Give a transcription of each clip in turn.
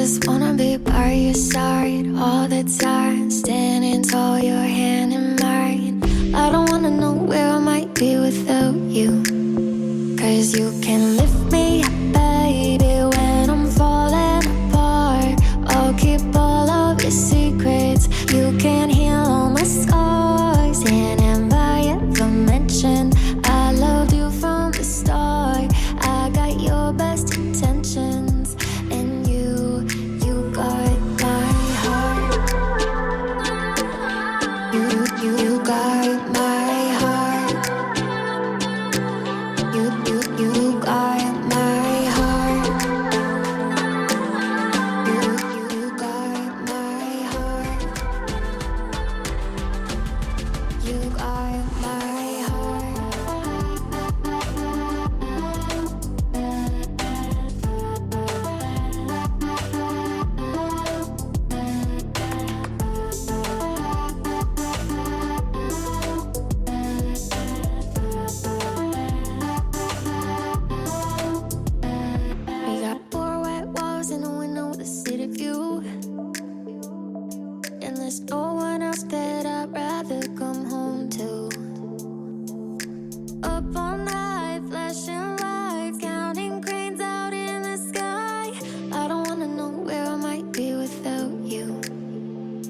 just wanna be by your side all the time, standing tall, your hand in mine. I don't wanna know where I might be without you, 'cause you can lift me up, baby, when I'm falling apart. I'll keep all of your secrets. You can heal all my scars. And have I ever mentioned I loved you from the start? I got your best intentions, and you got my heart. You got my heart. You got my heart. You got my heart. You got my heart. We got four white walls and a window with a city view, and there's no one else that I'd rather come home to. Up all night, flashing lights, counting cranes out in the sky. I don't wanna know where I might be without you,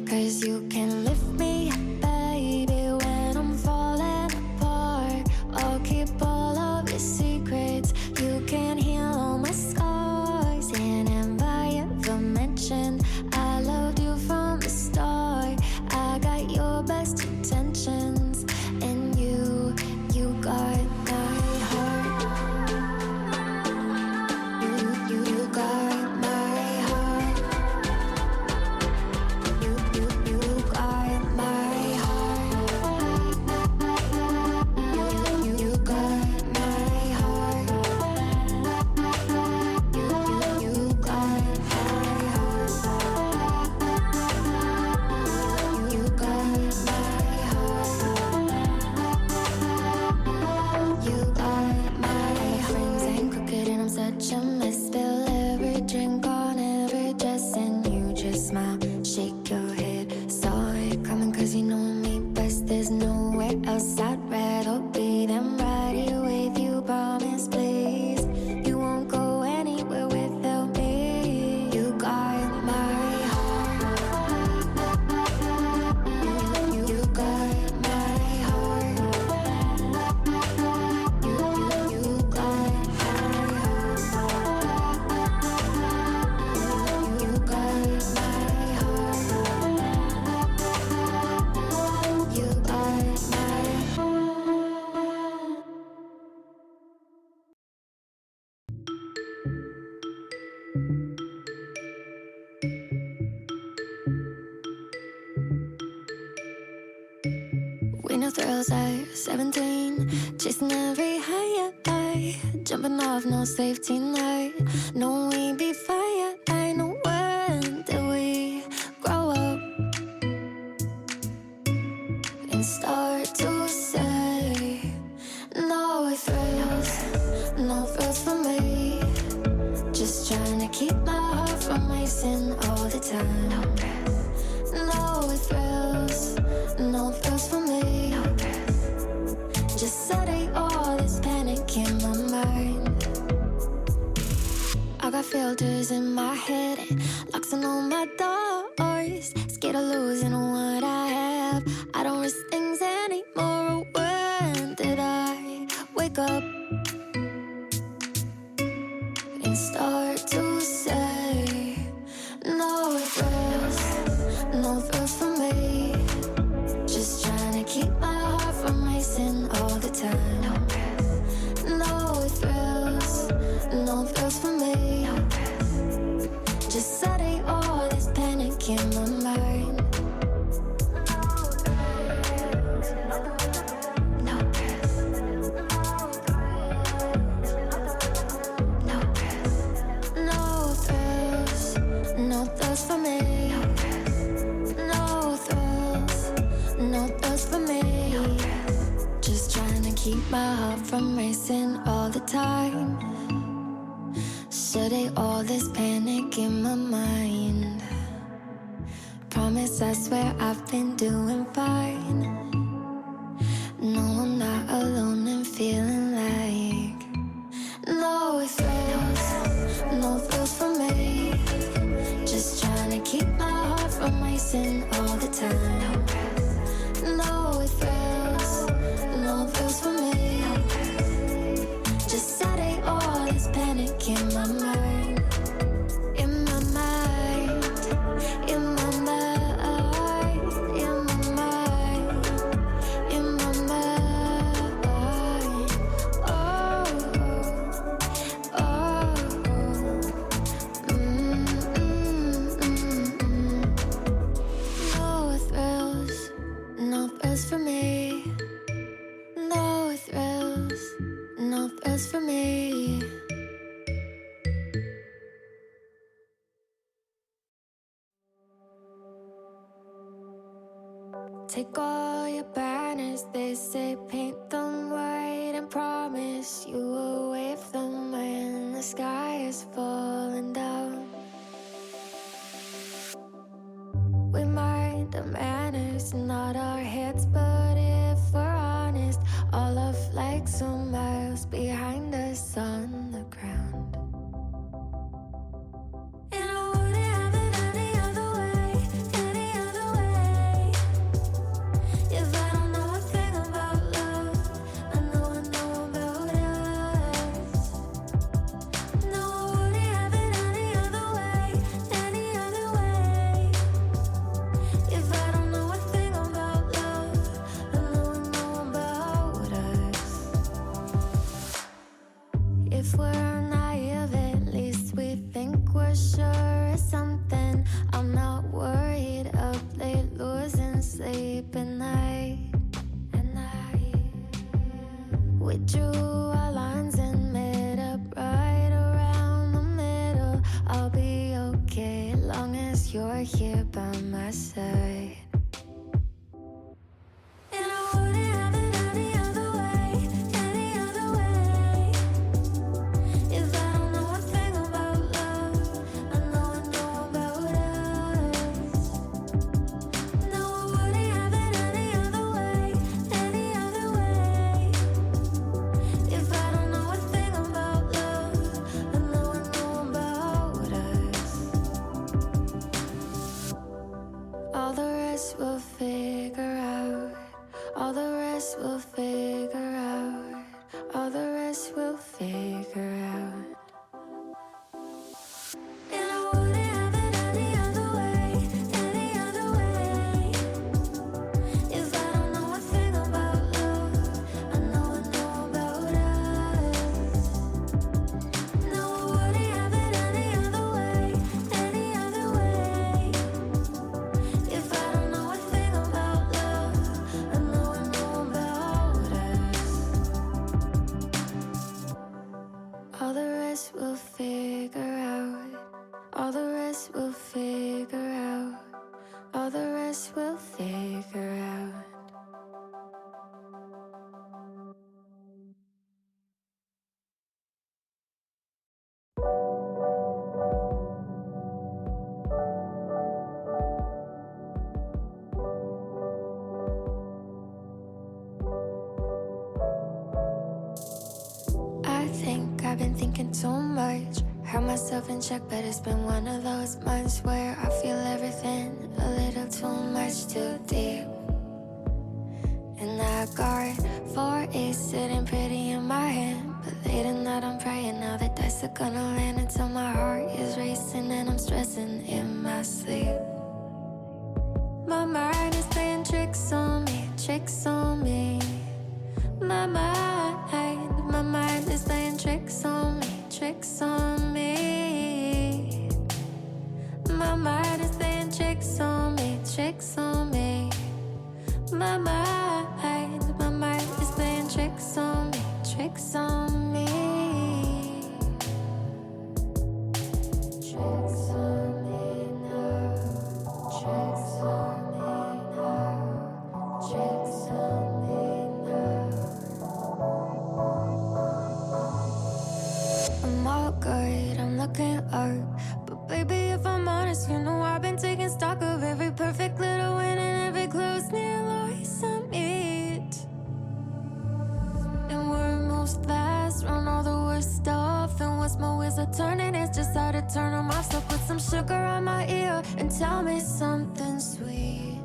'cause you can lift me up, baby, when I'm falling apart. I'll keep all of your secrets. You can heal all my scars. And have I ever mentioned I loved you from the start? I got your best intentions, and you got my heart. You got my heart. You got my heart. You got my heart. You got my heart. You got my heart. You got my frames ain't crooked and I'm such a mess. Spill every drink on every dress, and you just smile, shake your head. Saw it coming 'cause you know me best. There's nowhere else I'd rather be than right here with you. Promise, please, you won't go anywhere without me. You got my heart. You got my heart. You got my heart. You got my heart. You got my heart. We know thrills at 17, chasing every high, jumping off, no safety net. No, we be fire. I know when did we grow up and start to say no thrills for me. Just trying to keep my heart from racing all the time. No thrills for me. Just setting all this panic in my mind. I got filters in my head, locks on all my doors. Scared of losing what I have. I don't risk things anymore. When did I wake up and start to say no thrills for me? Just trying to keep my heart from racing all the time. No thrills for me. Just setting all this panic in my mind. No thrills. No thrills for me. No thrills for me. Just trying to keep my heart from racing all the time. Yesterday, all this panic in my mind. Promise, I swear I've been doing fine. No, I'm not alone and feeling like no thrills, no thrills for me. Just trying to keep my heart from racing all the time. No thrills, no thrills for me. Just setting all this panic in my mind. In my mind, in my mind, in my mind, in my mind. Oh, oh, No thrills, no thrills for me. No thrills, no thrills for me. Take all your banners, they say paint them white, and promise you will wave them when the sky is falling down. We mind our manners, not our heads, but if we're honest, all our flags are miles behind us on the ground. And I wouldn't have it any other way, any other way. If I don't know a thing about love, I know about us. No, I wouldn't have it any other way, any other way. If I don't know a thing about love, I know about us. If we're naive, at least we think we're sure of something. I'm not worried up late, losing sleep at night. We drew our lines and met up right around the middle. I'll be okay as long as you're here by my side. And I wouldn't have it any other way, any other way. If I don't know a thing about love, I know about us. No, I wouldn't have it any other way, any other way. If I don't know a thing about love, I know about us. All the rest we'll figure out. All the rest we'll figure out. All the rest we'll figure out. And I wouldn't have it any other way, any other way. If I don't know a thing about love, I know about us. No, I wouldn't have it any other way, any other way. If I don't know a thing about love, I know about us. All the rest we'll figure out. All the rest we'll figure out. All the rest we'll figure out. I think I've been thinking too much. Hurt myself in check, but it's been one of those months where I feel everything a little too much, too deep. And I got 4 A's sitting pretty in my hand, but late at night I'm praying now the dice are gonna land until my heart is racing and I'm stressing in my sleep. My mind is playing tricks on me, tricks on me. My mind is playing tricks on me, tricks on me. My mind is playing tricks on me, tricks on me. My mind is playing tricks on me, tricks on me. Tricks on me now, tricks on me now, tricks on me now. I'm all good, I'm the heart. But baby, if I'm honest, you know I've been taking stock of every perfect little win and every close near loss I meet. And we're most fast, run all the worst stuff. And once my wheels are turning, it's just how to turn them off. So put some sugar on my ear and tell me something sweet.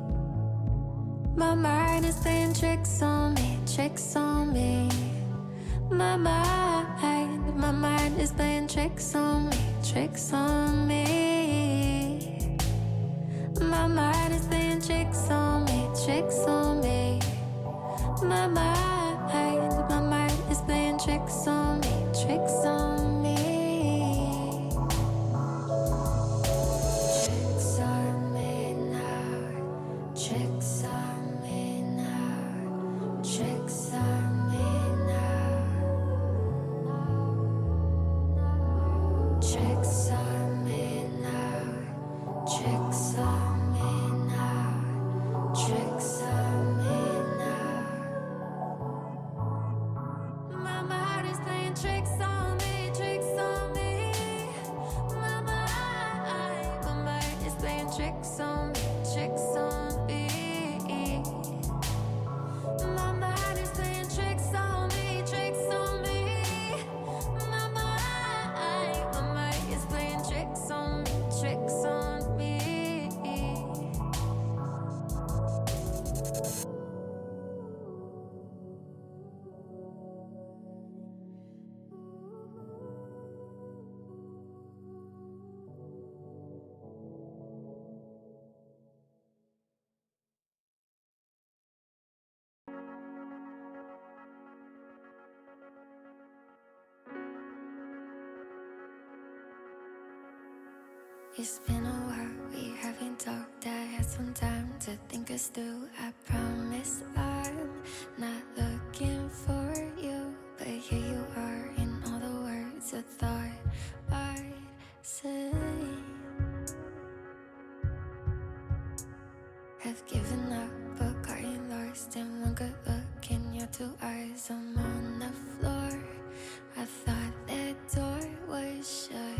My mind is playing tricks on me, tricks on me. My mind is playing tricks on me, tricks on me. My mind is playing tricks on me, tricks on me. My mind is playing tricks on me, tricks on me. Tricks on me now, tricks on me now, tricks on me now. Tricks on me now, tricks on me now, tricks on me now. My mind is playing tricks on me, tricks on me. My mind is playing tricks on me, tricks on me. My mind is playing tricks on me, tricks on me. My mind is playing tricks on me, tricks on me. It's been a while, we haven't talked. I had some time to think us through. I promise I'm not looking for you, but here you are in all the words I thought I'd say. Have given up, but gotten lost in one good look in your two eyes. I'm on the floor. I thought that door was shut.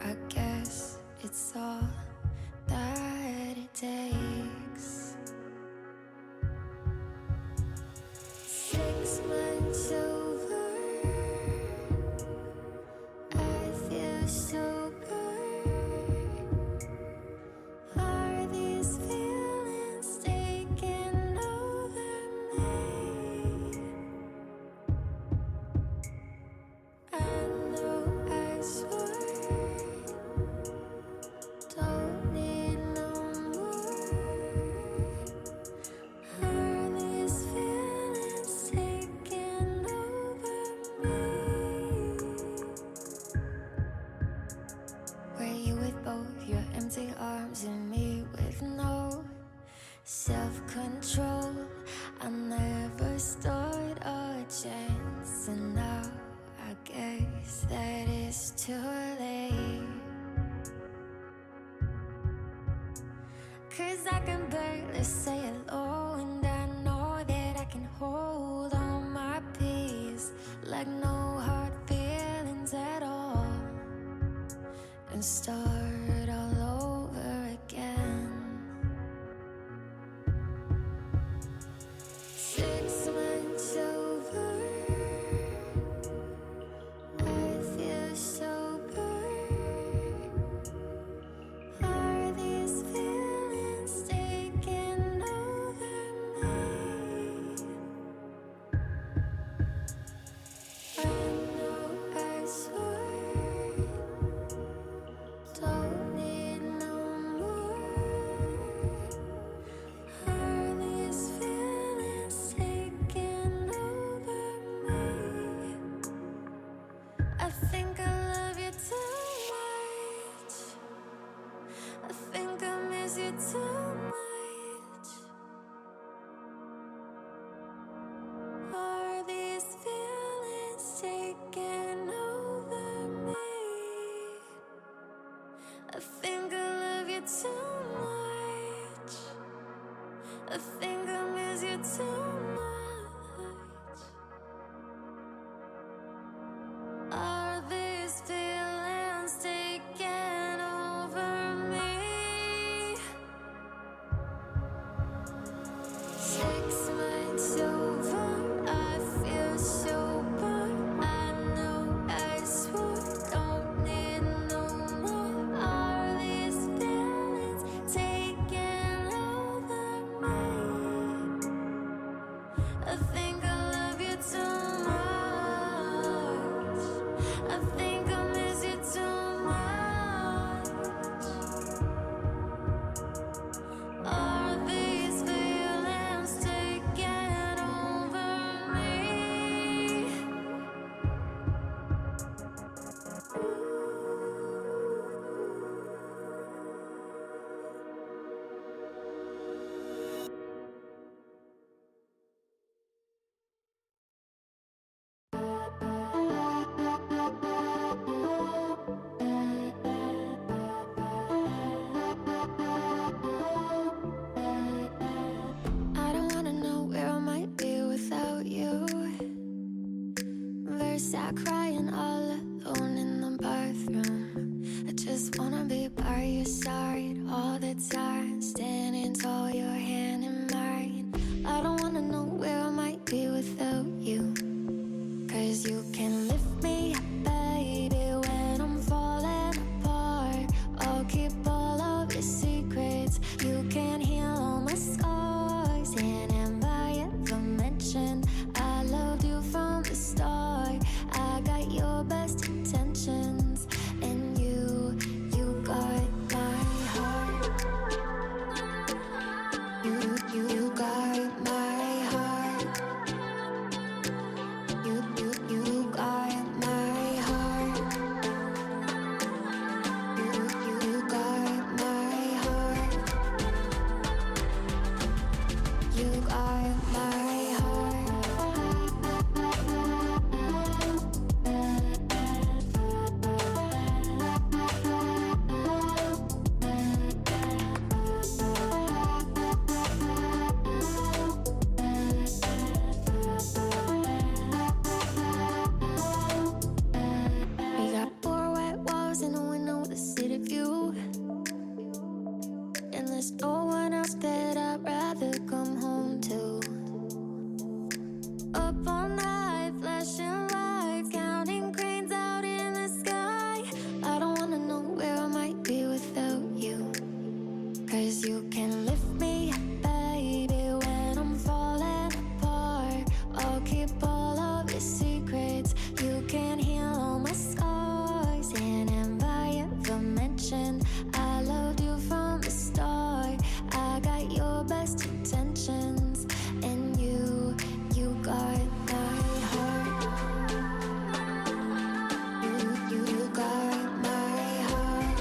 I guess it's all that it takes. 6 months over, I feel so good. Are these feelings taking over me? I know I swore don't need no more. Are these feelings taking over me? Were you with both your empty arms and me with no self-control? I never stood a chance, and now I guess that it's too late. 'Cause I can barely say hello, and I know that I can hold on my peace like no hard feelings at all, and start all over again. 6 months over, I feel so good. Are these feelings taking over me? I know I swore don't need no more. Are these feelings taking over me? I think I love you too much. I think I miss you too much. Are these feelings taking over me? I think I love you too much. I think I miss you too much. Are these feelings taking start crying all alone in the bathroom. I just wanna be by your side all the time, standing tall, your hand in mine. I don't wanna know where I might be without you, 'cause you can lift me up, baby, when I'm falling apart. I'll keep all of your secrets. You can heal all my scars. And have I ever mentioned I loved you from the start? I got your best intentions, and you got my heart. You got my heart. You got my heart. You got my heart. You got my heart. We got 4 white walls and a window with a city view, and there's no one else that I'd rather come home to. Up all night, flashing lights, counting cranes out in the sky. I don't wanna know where I might be without you, 'cause you can lift me up, baby, when I'm falling apart. I'll keep all of your secrets. You can heal all my scars. And have I ever mentioned I loved you from the start? I got your best intentions, and you got my heart. You got my heart.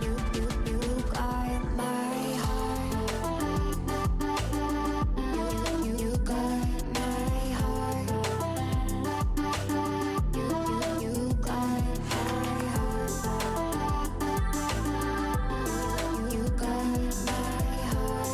You got my heart. You got my heart. You got my heart. You got my heart.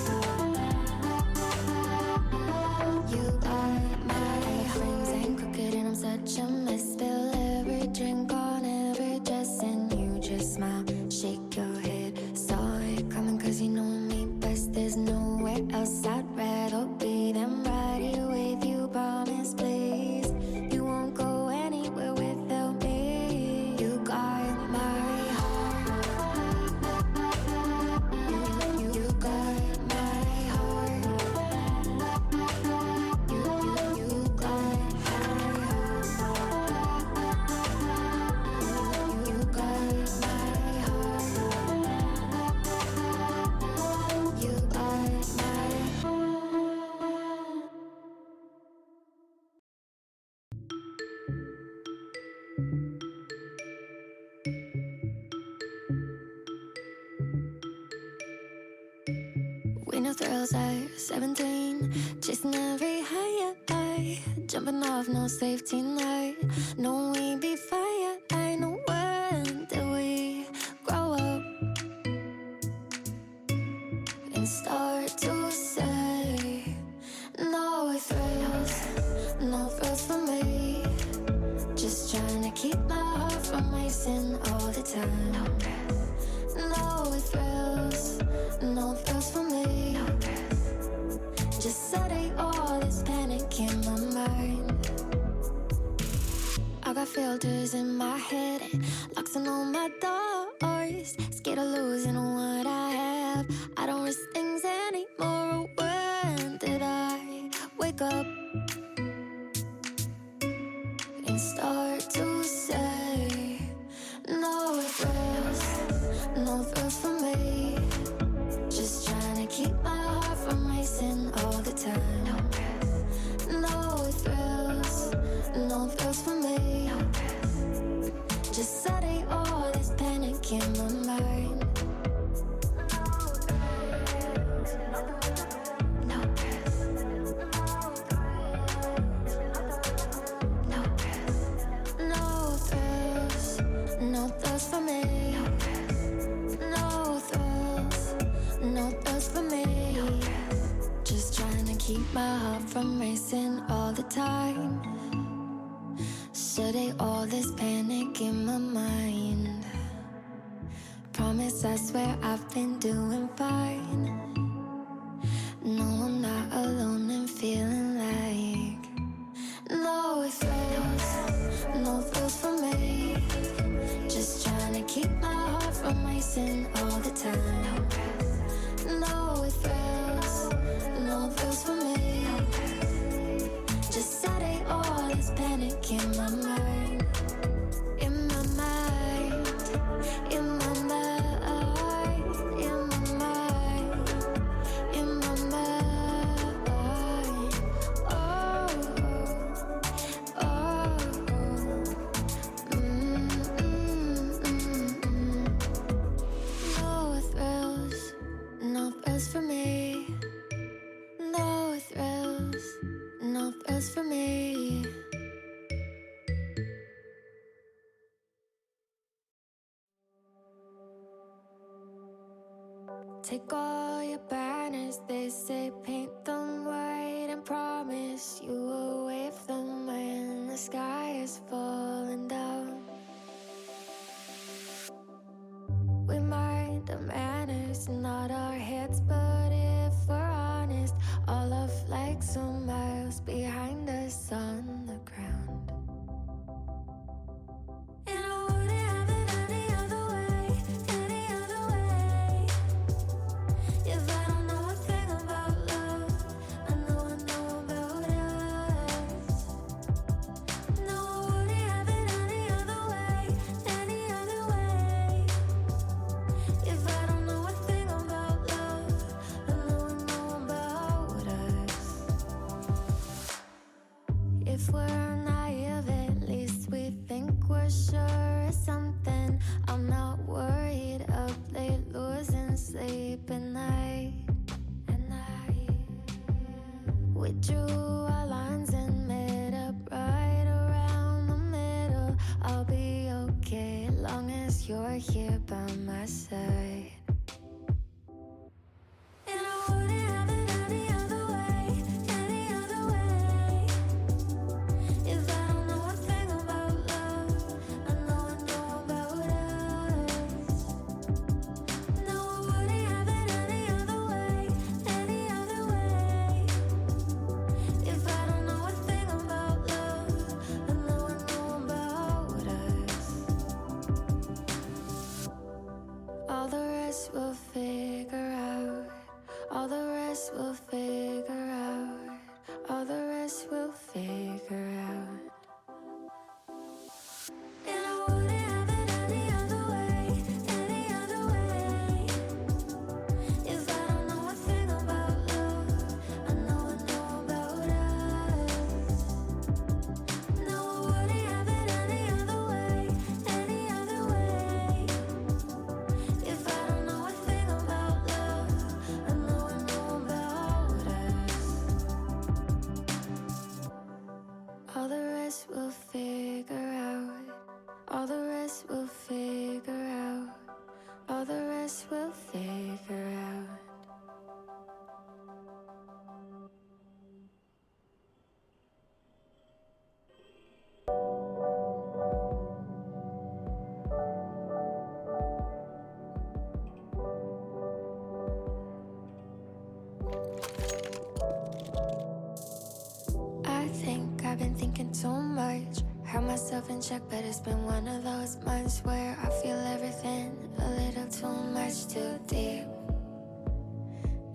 You got my friends ain't crooked and I'm such a mess. Spill every drink on every dress, and you just smile, shake your head. Saw it coming 'cause you know me best. There's nowhere else I'd rather be than right here with you. Promise, please, you won't go anywhere without me. You got my heart. You got my heart. You got my heart. You got my heart. You got my We know thrills at 17, chasing every high, jumping off, no safety net. No, we be fire. I know when did we grow up and start to say no thrills for me. Just trying to keep my heart from racing all the time. No thrills for me. Just setting all this panic in my mind. I got filters in my head and locks on all my doors. Scared of losing what I have. I don't risk things anymore. When did I wake up and start to say no thrills for me? Just trying to keep my heart from racing all the time. No thrills for me. Just setting all this panic in my mind. No thrills for me. No thrills for me. Just trying to keep my heart from racing all the time. Yesterday, all this panic in my mind. Promise, I swear I've been doing fine. No, I'm not alone and feeling like no thrills, no thrills for me. Just trying to keep my heart from racing all the time. No thrills, no thrills for me. Just setting all this panic in my mind. In my mind, in my mind, in my mind, in my mind. Oh, oh, No thrills, no thrills for me. No thrills, no thrills for me. Take all your banners, they say paint them white, and promise you will wave them when the sky is falling down. We mind our manners, not our heads, but if we're honest, all our flags are miles behind us on the ground. And I wouldn't have it any other way, any other way. If I don't know a thing about love, I know about us. No, I wouldn't have it any other way, any other way. If I don't know a thing about love, I know about us. If we're naive, at least we think we're sure of something. I'm not worried up late, losing sleep at night. We drew our lines and met up right around the middle. I'll be okay as long as you're here by my side. And I wouldn't have it any other way, any other way. If I don't know a thing about love, I know about us. No, I wouldn't have it any other way, any other way. If I don't know a thing about love, I know about us. All the rest we'll figure out. All the rest we'll figure out. All the rest we'll figure out. And I wouldn't have it any other way, any other way. If I don't know a thing about love, I know about us. No, I wouldn't have it any other way, any other way. If I don't know a thing about love, I know about us. All the rest we'll figure out. All the rest we'll figure out. All the rest we'll figure out. I think I've been thinking too much. Had myself in check, but it's been one of those months where I feel everything a little too much, too deep.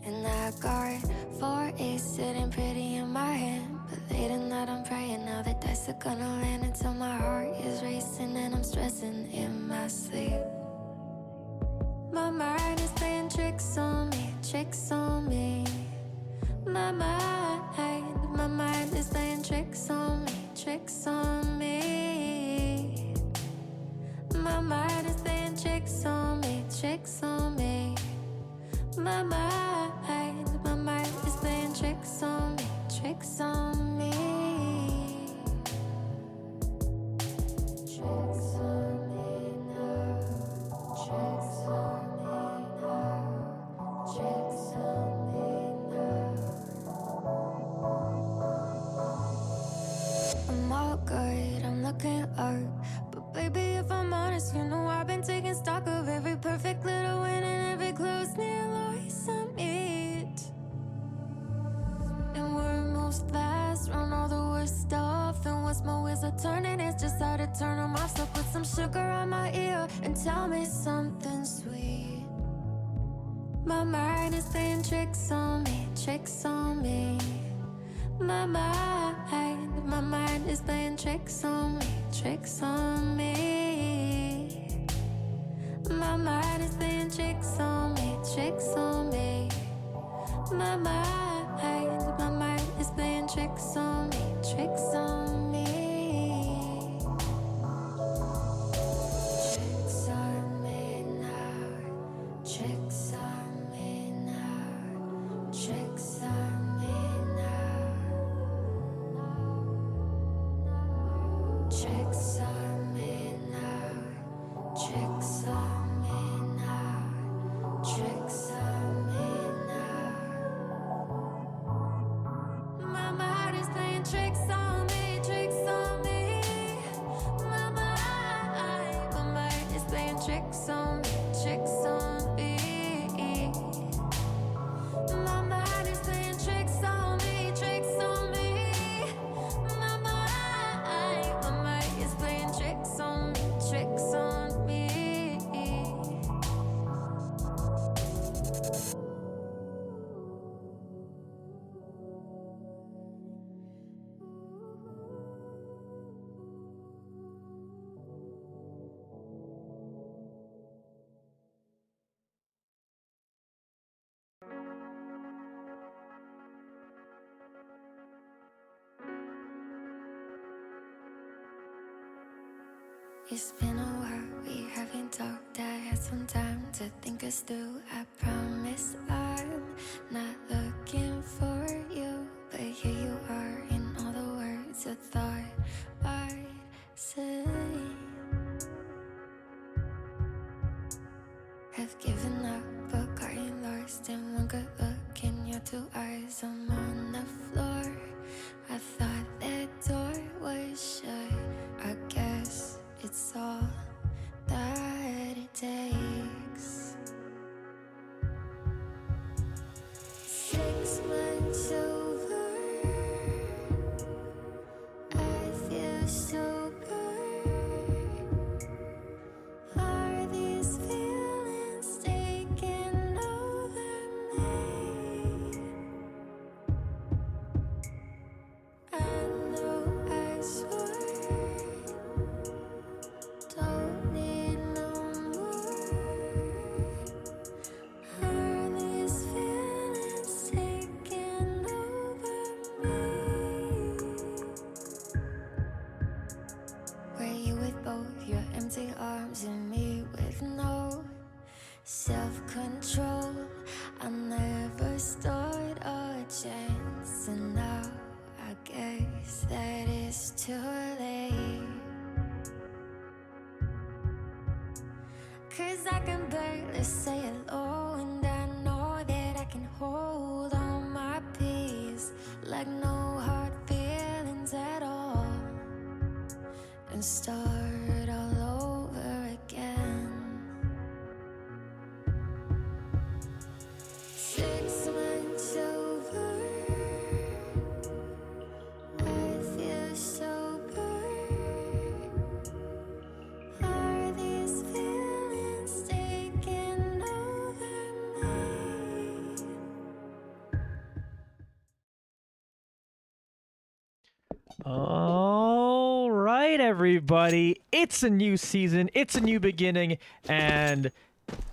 And I got 4 aces sitting pretty in my hand, but late at night I'm praying now the dice are gonna land until my heart is racing and I'm stressing in my sleep. My mind is playing tricks on me, tricks on me. My mind is playing tricks on me, tricks on me. My mind is playing tricks on me, tricks on me. My mind is playing tricks on me, tricks on me. Tricks on me now, tricks on me now, tricks on me now. I'm all good, I'm looking some sugar on my ear and tell me something sweet. My mind is playing tricks on me, tricks on me. My mind is playing tricks on me, tricks on me. My mind is playing tricks on me, tricks on me. My mind is playing tricks on me, tricks on me. Tricks on me now, tricks on me now, tricks on me now. Tricks on me now, tricks on me now, tricks on me now. My mind is playing tricks on me, tricks on me. My mind is playing tricks on me, tricks on me. My mind is playing tricks on me, tricks on me. My mind is playing tricks on me, tricks on me. It's been a while, we haven't talked. I had some time to think us through. I promise I'm not looking for you, but here you are in all the words I thought I'd say. Have given up, but gotten lost in one good look in your two eyes. I'm on the floor. I thought that door was shut. I guess it's all that it takes. 6 months over, I feel so good. Are these feelings taking over me? I know I swore don't need no more. Are these feelings taking over me? Were you with both your empty arms and me with no self-control? I never stood a chance, and now I guess that it's too late. 'Cause I can barely say hello, and I know that I can hold on my peace like no hard feelings at all, and start all over again. 6 months over, I feel so good. Are these feelings taking over me? All right, everybody. It's a new season. It's a new beginning, and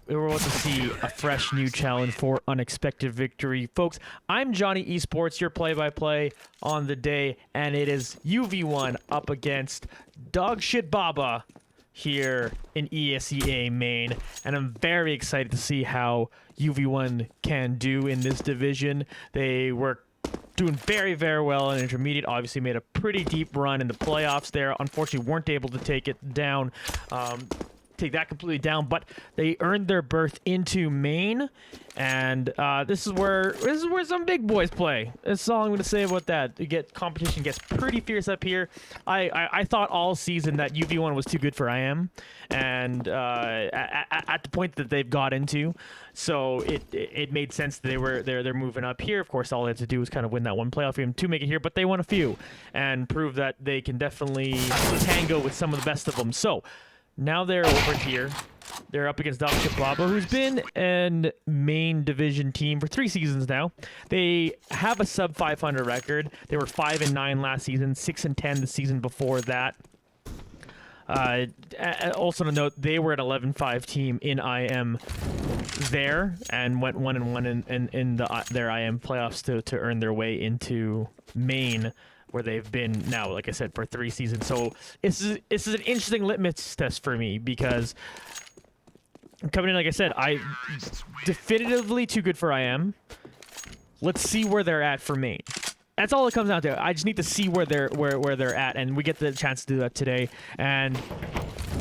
we're about to see a fresh new challenge for unexpected victory. Folks, I'm Johnny Esports, your play-by-play on the day, and it is UV1 up against Dogshit Baba here in ESEA main, and I'm very excited to see how UV1 can do in this division. They were doing very, very well in intermediate. Obviously made a pretty deep run in the playoffs there. Unfortunately, weren't able to take it down, take that completely down, but they earned their berth into main, and this is where some big boys play. That's all I'm going to say about that. Competition gets pretty fierce up here. I thought all season that UV1 was too good for IM, and at the point that they've got into, so it made sense that they're moving up here. Of course, all they had to do was kind of win that one playoff game to make it here, but they won a few and prove that they can definitely tango with some of the best of them. So Now they're over here. They're up against Dr. Baba, who's been an main division team for 3 seasons now. They have a sub 500 record. They were 5-9 last season, 6-10 the season before that. Also to note, they were an 11-5 team in IM there and went 1-1 in their IM playoffs to earn their way into main, where they've been now, like I said, for 3 seasons. So this is an interesting litmus test for me, because coming in, like I said, I definitively too good for IM. Let's see where they're at for main. That's all it comes down to. I just need to see where they're at, and we get the chance to do that today. And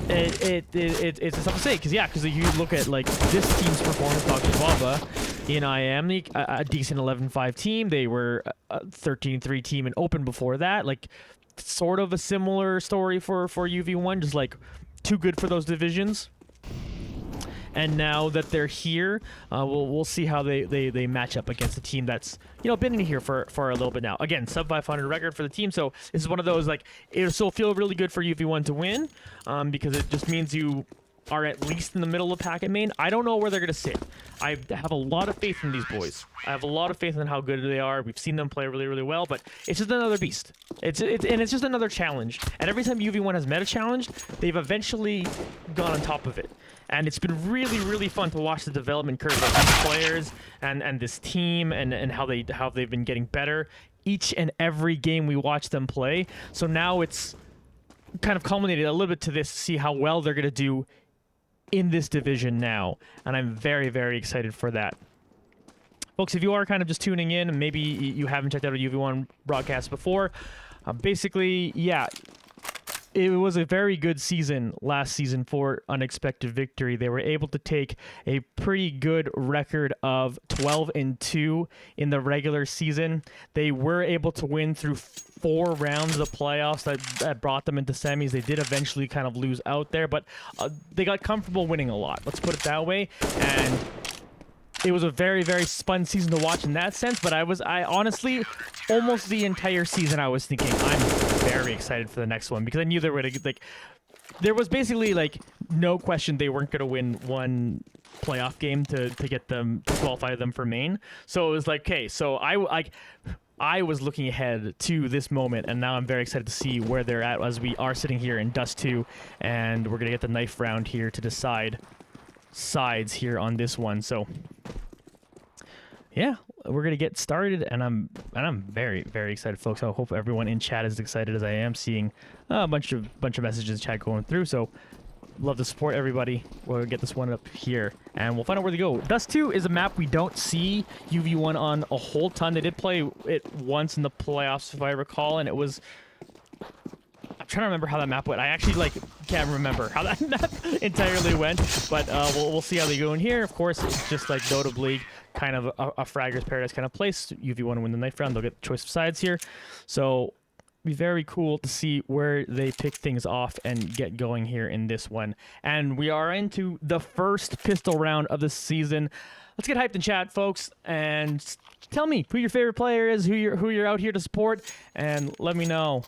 it's tough to say, because you look at like this team's performance, Dr. Baba in IM, a decent 11-5 team. They were a 13-3 team in Open before that. Like, sort of a similar story for UV1, just like too good for those divisions. And now that they're here, we'll see how they match up against a team that's been in here for a little bit now. Again, sub 500 record for the team, so this is one of those, like, it'll still feel really good for UV1 to win, because it just means you are at least in the middle of packet main. I don't know where they're gonna sit. I have a lot of faith in these boys. I have a lot of faith in how good they are. We've seen them play really, really well, but it's just another beast. It's just another challenge. And every time UV1 has met a challenge, they've eventually gone on top of it. And it's been really, really fun to watch the development curve of these players and this team and how they've been getting better each and every game we watch them play. So now it's kind of culminated a little bit to this, to see how well they're gonna do in this division now, and I'm very, very excited for that. Folks, if you are kind of just tuning in and maybe you haven't checked out a UV1 broadcast before, basically, yeah, it was a very good season last season for Unexpected Victory. They were able to take a pretty good record of 12-2 in the regular season. They were able to win through 4 rounds of playoffs that brought them into semis. They did eventually kind of lose out there, but they got comfortable winning a lot. Let's put it that way. And it was a very, very fun season to watch in that sense, but I honestly, almost the entire season, I was thinking, I'm very excited for the next one, because I knew they were going to, like, there was basically, like, no question they weren't going to win one playoff game to get them, to qualify them for main. So it was like, okay, so I was looking ahead to this moment, and now I'm very excited to see where they're at as we are sitting here in Dust 2, and we're going to get the knife round here to decide sides here on this one. So yeah, we're gonna get started, and I'm very, very excited, folks. I hope everyone in chat is as excited as I am, seeing a bunch of messages in chat going through. So love to support everybody. We'll get this one up here, and we'll find out where to go. Dust 2 is a map we don't see UV1 on a whole ton. They did play it once in the playoffs, if I recall, and it was, I'm trying to remember how that map went. I actually can't remember how that map entirely went, but we'll see how they go in here. Of course, it's just like notably kind of a Fragger's Paradise kind of place. UV1 to win the knife round, they'll get the choice of sides here. So be very cool to see where they pick things off and get going here in this one. And we are into the first pistol round of the season. Let's get hyped in chat, folks, and tell me who your favorite player is, who you're out here to support, and let me know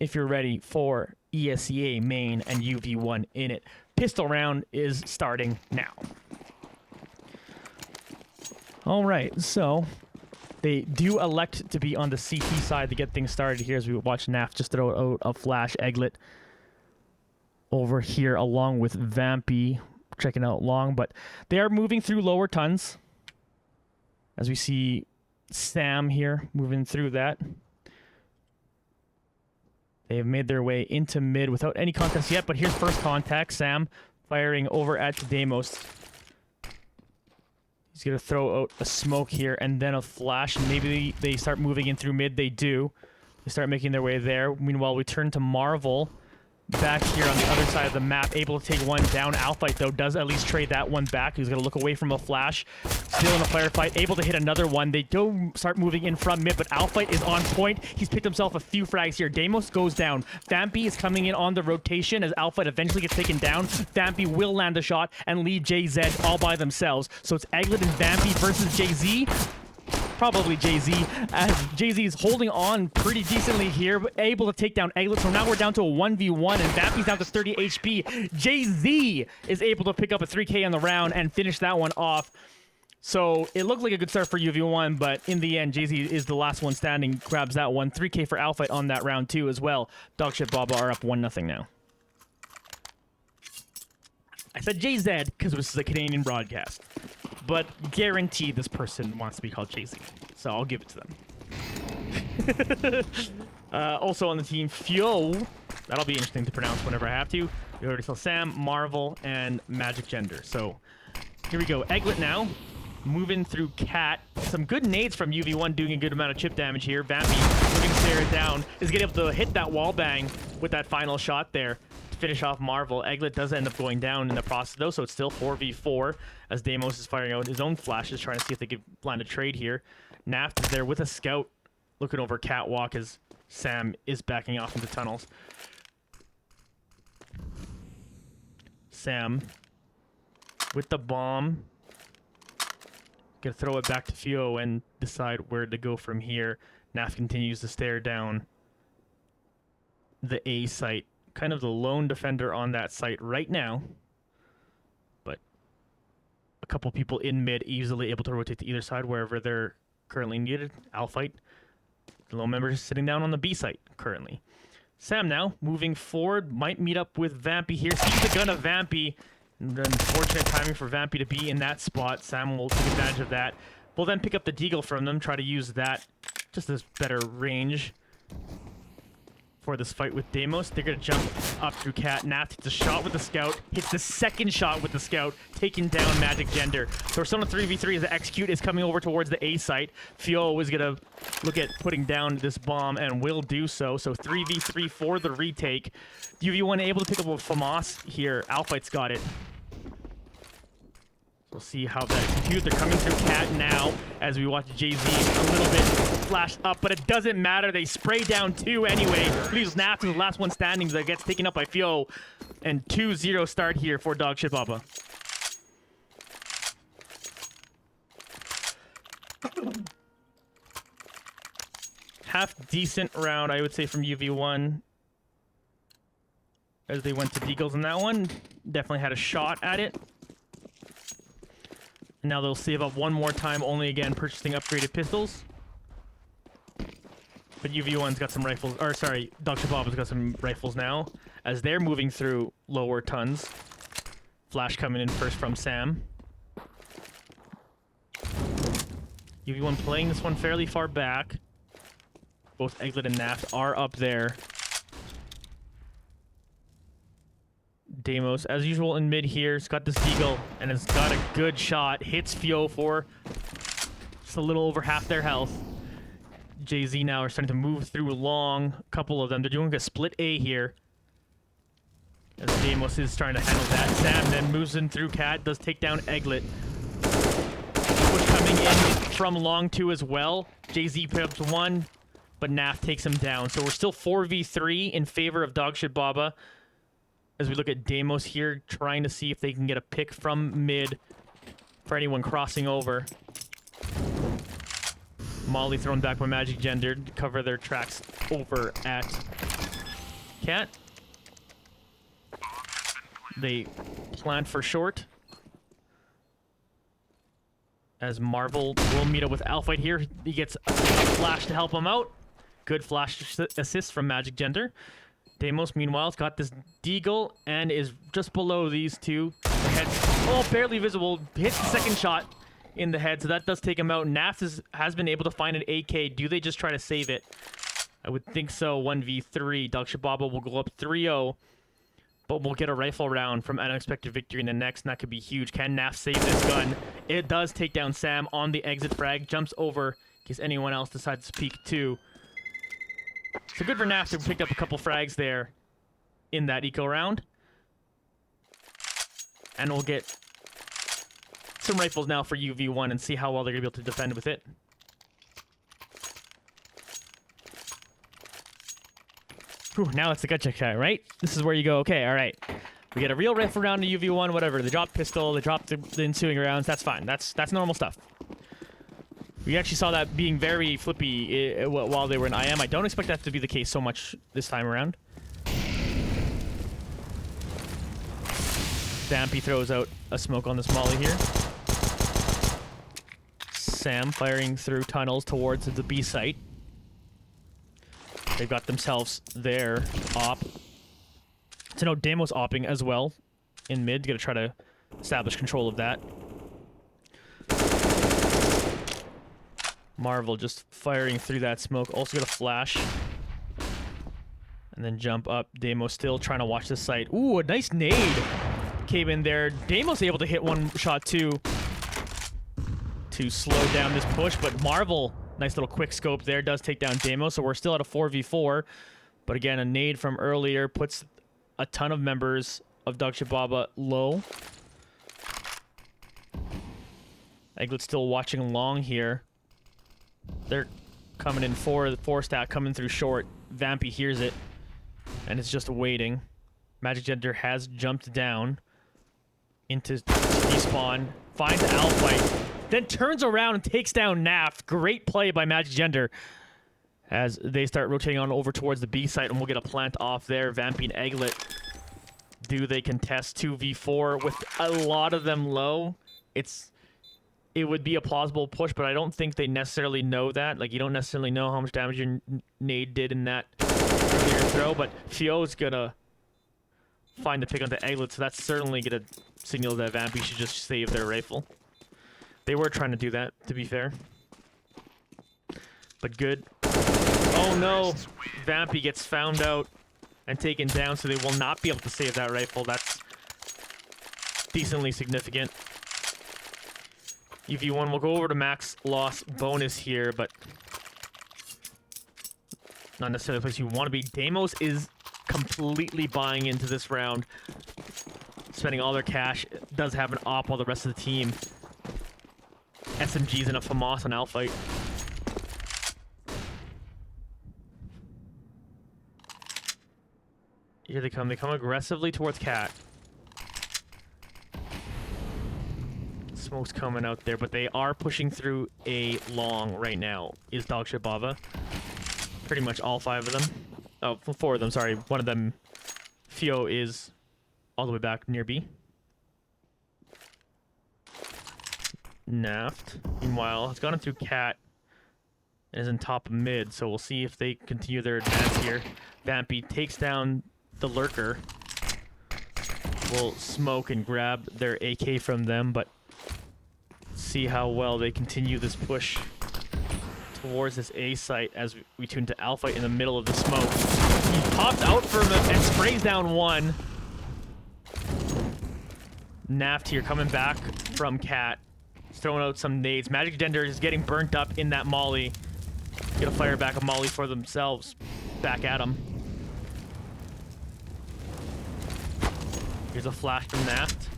if you're ready for ESEA main and UV1 in it. Pistol round is starting now. All right, so they do elect to be on the CT side to get things started here as we watch Naf just throw out a flash egglet over here along with Vampy checking out long, but they are moving through lower tons as we see Sam here moving through that. They have made their way into mid without any contest yet, but here's first contact. Sam firing over at Demos. He's going to throw out a smoke here and then a flash. Maybe they start moving in through mid. They do. They start making their way there. Meanwhile, we turn to Marvel back here on the other side of the map, able to take one down. Alphite, though, does at least trade that one back. He's going to look away from a flash. Still in a firefight, able to hit another one. They do start moving in from mid, but Alphite is on point. He's picked himself a few frags here. Damos goes down. Vampy is coming in on the rotation as Alphite eventually gets taken down. Vampy will land a shot and leave JZ all by themselves. So it's Egglet and Vampy versus JZ. probably Jay-Z, as Jay-Z is holding on pretty decently here, but able to take down Egglet. So now we're down to a 1v1, and Vampy's down to 30 HP. Jay-Z is able to pick up a 3K on the round and finish that one off. So it looked like a good start for UV1, but in the end, Jay-Z is the last one standing, grabs that one. 3K for Alpha on that round too as well. Dogshit Baba are up 1-0 now. I said JZ because this is a Canadian broadcast, but guarantee this person wants to be called Jay-Z, so I'll give it to them. Also on the team, Fio. That'll be interesting to pronounce whenever I have to. We already saw Sam, Marvel, and Magic Gender. So here we go. Egglet now. Moving through Cat. Some good nades from UV1 doing a good amount of chip damage here. Vampy moving Sarah down. Is getting able to hit that wall bang with that final shot there to finish off Marvel. Egglet does end up going down in the process though, so it's still 4v4 as Deimos is firing out his own flashes, trying to see if they could land a trade here. Naft is there with a scout looking over Catwalk as Sam is backing off into tunnels. Sam with the bomb. Gonna throw it back to Fio and decide where to go from here. Naf continues to stare down the A site. Kind of the lone defender on that site right now. But a couple people in mid easily able to rotate to either side wherever they're currently needed. Alphite. The lone member is sitting down on the B site currently. Sam now moving forward. Might meet up with Vampy here. Sees the gun of Vampy. Unfortunate timing for Vampy to be in that spot. Sam will take advantage of that. We'll then pick up the Deagle from them, try to use that just as better range for this fight with Deimos. They're going to jump up through Cat. Nath hits a shot with the Scout, hits the second shot with the Scout, taking down Magic Gender. So we're still on 3v3 as the Execute is coming over towards the A site. Fio is going to look at putting down this bomb and will do so. So 3v3 for the retake. UV1 able to pick up a FAMAS here. Alphite's got it. We'll see how that executes. They're coming through Cat now as we watch Jay-Z a little bit flash up, but it doesn't matter. They spray down two anyway. Leaves Naft as the last one standing that gets taken up by Fio. And 2-0 start here for Dogshit Baba. Half decent round, I would say, from UV1. As they went to Deagles in that one. Definitely had a shot at it. Now they'll save up one more time, only again purchasing upgraded pistols. But UV1's got some rifles, or sorry, Dr. Bob's got some rifles now, as they're moving through lower tons. Flash coming in first from Sam. UV1 playing this one fairly far back. Both Egglet and Naft are up there. Deimos, as usual in mid here, it's got this Deagle, and it's got a good shot. Hits Fio for just a little over half their health. Jay-Z now are starting to move through long. A couple of them. They're doing a split A here. As Deimos is trying to handle that. Sam then moves in through Cat, does take down Egglet. Push coming in from long two as well. Jay-Z picks up one, but Naft takes him down. So we're still 4v3 in favor of Dogshit Baba. As we look at Deimos here, trying to see if they can get a pick from mid for anyone crossing over. Molly thrown back by Magic Gender to cover their tracks over at Cat. They plant for short. As Marvel will meet up with Alphite here. He gets a flash to help him out. Good flash assist from Magic Gender. Deimos, meanwhile, has got this Deagle and is just below these two. The head, barely visible. Hits the second shot in the head, so that does take him out. Naft has been able to find an AK. Do they just try to save it? I would think so. 1v3. Dogshit Baba will go up 3-0, but we'll get a rifle round from Unexpected Victory in the next, and that could be huge. Can Naft save this gun? It does take down Sam on the exit frag. Jumps over in case anyone else decides to peek too. So good for Naft, who picked up a couple frags there in that eco round. And we'll get some rifles now for UV1 and see how well they're going to be able to defend with it. Whew, now it's the gut check time, right? This is where you go, okay, all right. We get a real rifle round to UV1, whatever. They drop pistol, they drop the ensuing rounds. That's fine. That's normal stuff. We actually saw that being very flippy while they were in IM. I don't expect that to be the case so much this time around. Vampy throws out a smoke on this molly here. Sam firing through tunnels towards the B site. They've got themselves their op. To know Demos opping as well in mid. Gonna try to establish control of that. Marvel just firing through that smoke. Also got a flash. And then jump up. Demos still trying to watch the site. Ooh, a nice nade came in there. Demos able to hit one shot too to slow down this push, but Marvel, nice little quick scope there, does take down Demos, so we're still at a 4v4. But again, a nade from earlier puts a ton of members of Dakshababa low. Eglet's still watching along here. They're coming in four stack coming through short. Vampy hears it, and it's just waiting. Magic Gender has jumped down into despawn, finds Alpha, then turns around and takes down Naft. Great play by Magic Gender as they start rotating on over towards the B site, and we'll get a plant off there. Vampy and Eglet, do they contest 2v4 with a lot of them low? It would be a plausible push, but I don't think they necessarily know that. Like, you don't necessarily know how much damage your nade did in that earlier throw, but Fio's gonna find the pick onto Eglet, so that's certainly gonna signal that Vampy should just save their rifle. They were trying to do that, to be fair. But good. Oh no! Vampy gets found out and taken down, so they will not be able to save that rifle. That's decently significant. UV1 will go over to max loss bonus here, but not necessarily the place you want to be. Demos is completely buying into this round, spending all their cash. Does have an op while the rest of the team SMGs and a FAMAS on Alpha. Here they come. They come aggressively towards Cat. Smoke's coming out there, but they are pushing through a long right now, is Dakshababa. Pretty much all 5 of them. Oh, 4 of them, sorry. One of them, Fio, is all the way back near B. Naft, meanwhile, has gone through Cat and is in top of mid, so we'll see if they continue their advance here. Vampy takes down the lurker. We'll smoke and grab their AK from them, but see how well they continue this push towards this A site as we tune to Alpha in the middle of the smoke. He pops out for him and sprays down one. Naft here coming back from Cat. He's throwing out some nades. Magic Gender is getting burnt up in that molly. Gonna fire back a molly for themselves. Back at him. Here's a flash from Naft.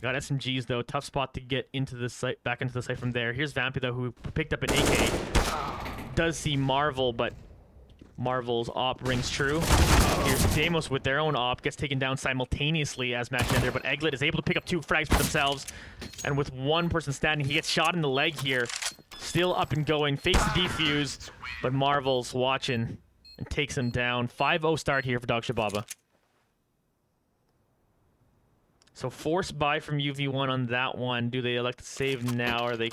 Got SMGs though. Tough spot to get into the site, back into the site from there. Here's Vampy though, who picked up an AK. Does see Marvel, but Marvel's op rings true. Here's Demos with their own op, gets taken down simultaneously as Magic Gender, but Eglet is able to pick up 2 frags for themselves. And with one person standing, he gets shot in the leg here. Still up and going, face the defuse, but Marvel's watching and takes him down. 5-0 start here for Dakshababa. So force buy from UV1 on that one. Do they elect to save now, or they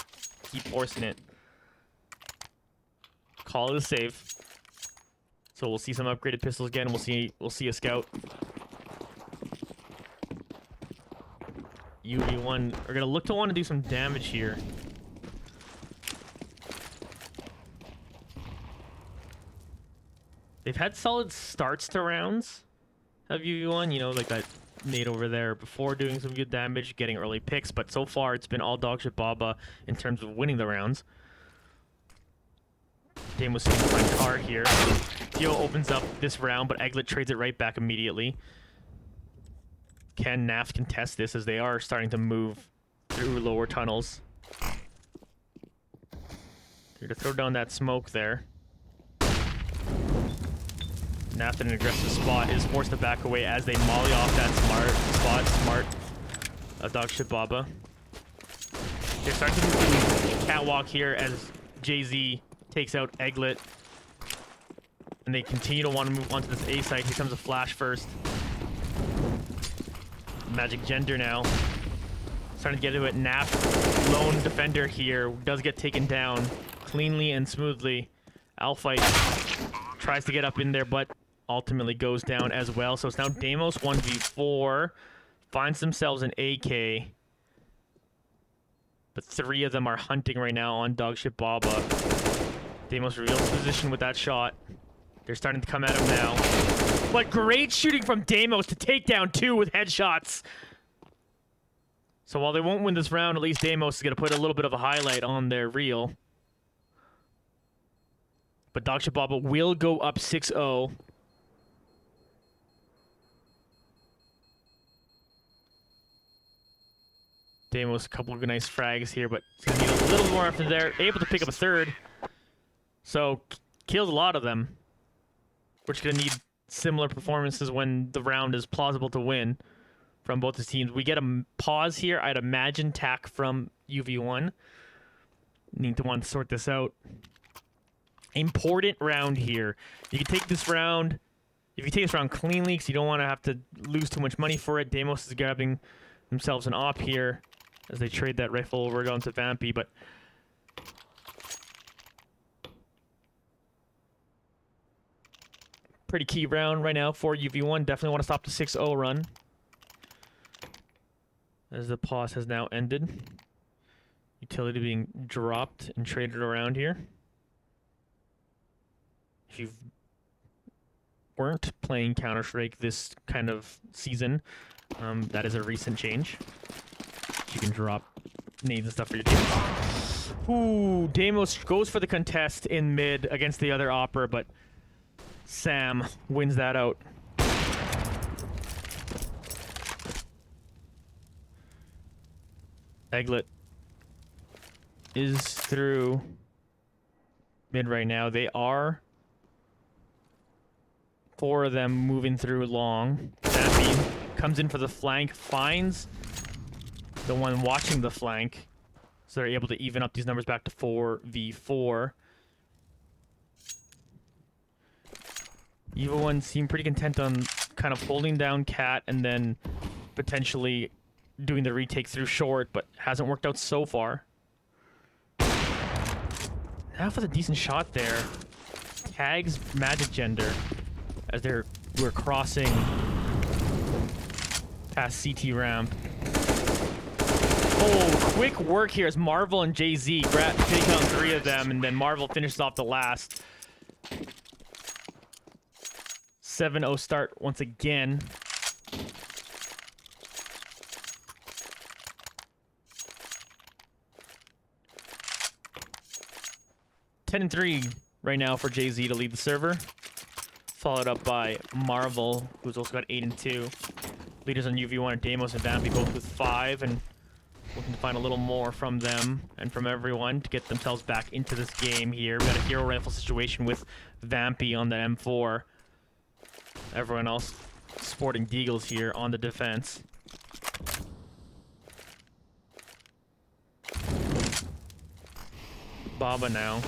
keep forcing it? Call it a save. So we'll see some upgraded pistols again. We'll see a scout. UV1 are gonna look to want to do some damage here. They've had solid starts to rounds of UV1, you know, like that nade over there before doing some good damage, getting early picks, but so far it's been all Dakshababa in terms of winning the rounds. Dame was seeing my card here. Theo opens up this round, but Eglet trades it right back immediately. Can Naft contest this as they are starting to move through lower tunnels? They're to throw down that smoke there. Naft in an aggressive spot is forced to back away as they molly off that smart spot. Smart of Dakshababa. They're starting to do catwalk here as Jay-Z takes out Egglet. And they continue to want to move onto this A site. Here comes a flash first. Magic Gender now. Starting to get into it. Nap, lone defender here, does get taken down cleanly and smoothly. Alphite tries to get up in there, but ultimately goes down as well. So it's now Deimos 1v4. Finds themselves an AK. But 3 of them are hunting right now on Dogship Baba. Deimos reveals position with that shot. They're starting to come at him now. But great shooting from Deimos to take down 2 with headshots. So while they won't win this round, at least Deimos is going to put a little bit of a highlight on their reel. But Dogship Baba will go up 6-0. Deimos, a couple of nice frags here, but it's going to need a little more after they're able to pick up a third. So, kills a lot of them. We're just going to need similar performances when the round is plausible to win from both the teams. We get a pause here. I'd imagine tack from UV1. Need to want to sort this out. Important round here. You can take this round. If you take this round cleanly, because you don't want to have to lose too much money for it. Deimos is grabbing themselves an op here as they trade that rifle over onto Vampy, but pretty key round right now for UV1. Definitely want to stop the 6-0 run as the pause has now ended. Utility being dropped and traded around here. If you weren't playing Counter-Strike this kind of season, that is a recent change. You can drop nades and stuff for your team. Ooh, Deimos goes for the contest in mid against the other Opera, but Sam wins that out. Egglet is through mid right now. They are 4 of them moving through long. Vampy comes in for the flank, finds the one watching the flank, so they're able to even up these numbers back to 4v4. Evil One seemed pretty content on kind of holding down Cat and then potentially doing the retake through short, but hasn't worked out so far. Half with a decent shot there. Tags Magic Gender as we're crossing past CT ramp. Oh, quick work here as Marvel and Jay-Z take out 3 of them, and then Marvel finishes off the last. 7-0 start once again. $10-3 right now for Jay-Z to lead the server. Followed up by Marvel, who's also got 8-2. Leaders on UV1 are Deimos and Vampy, both with 5, and looking to find a little more from them and from everyone to get themselves back into this game here. We got a hero rifle situation with Vampy on the M4. Everyone else sporting Deagles here on the defense. Baba now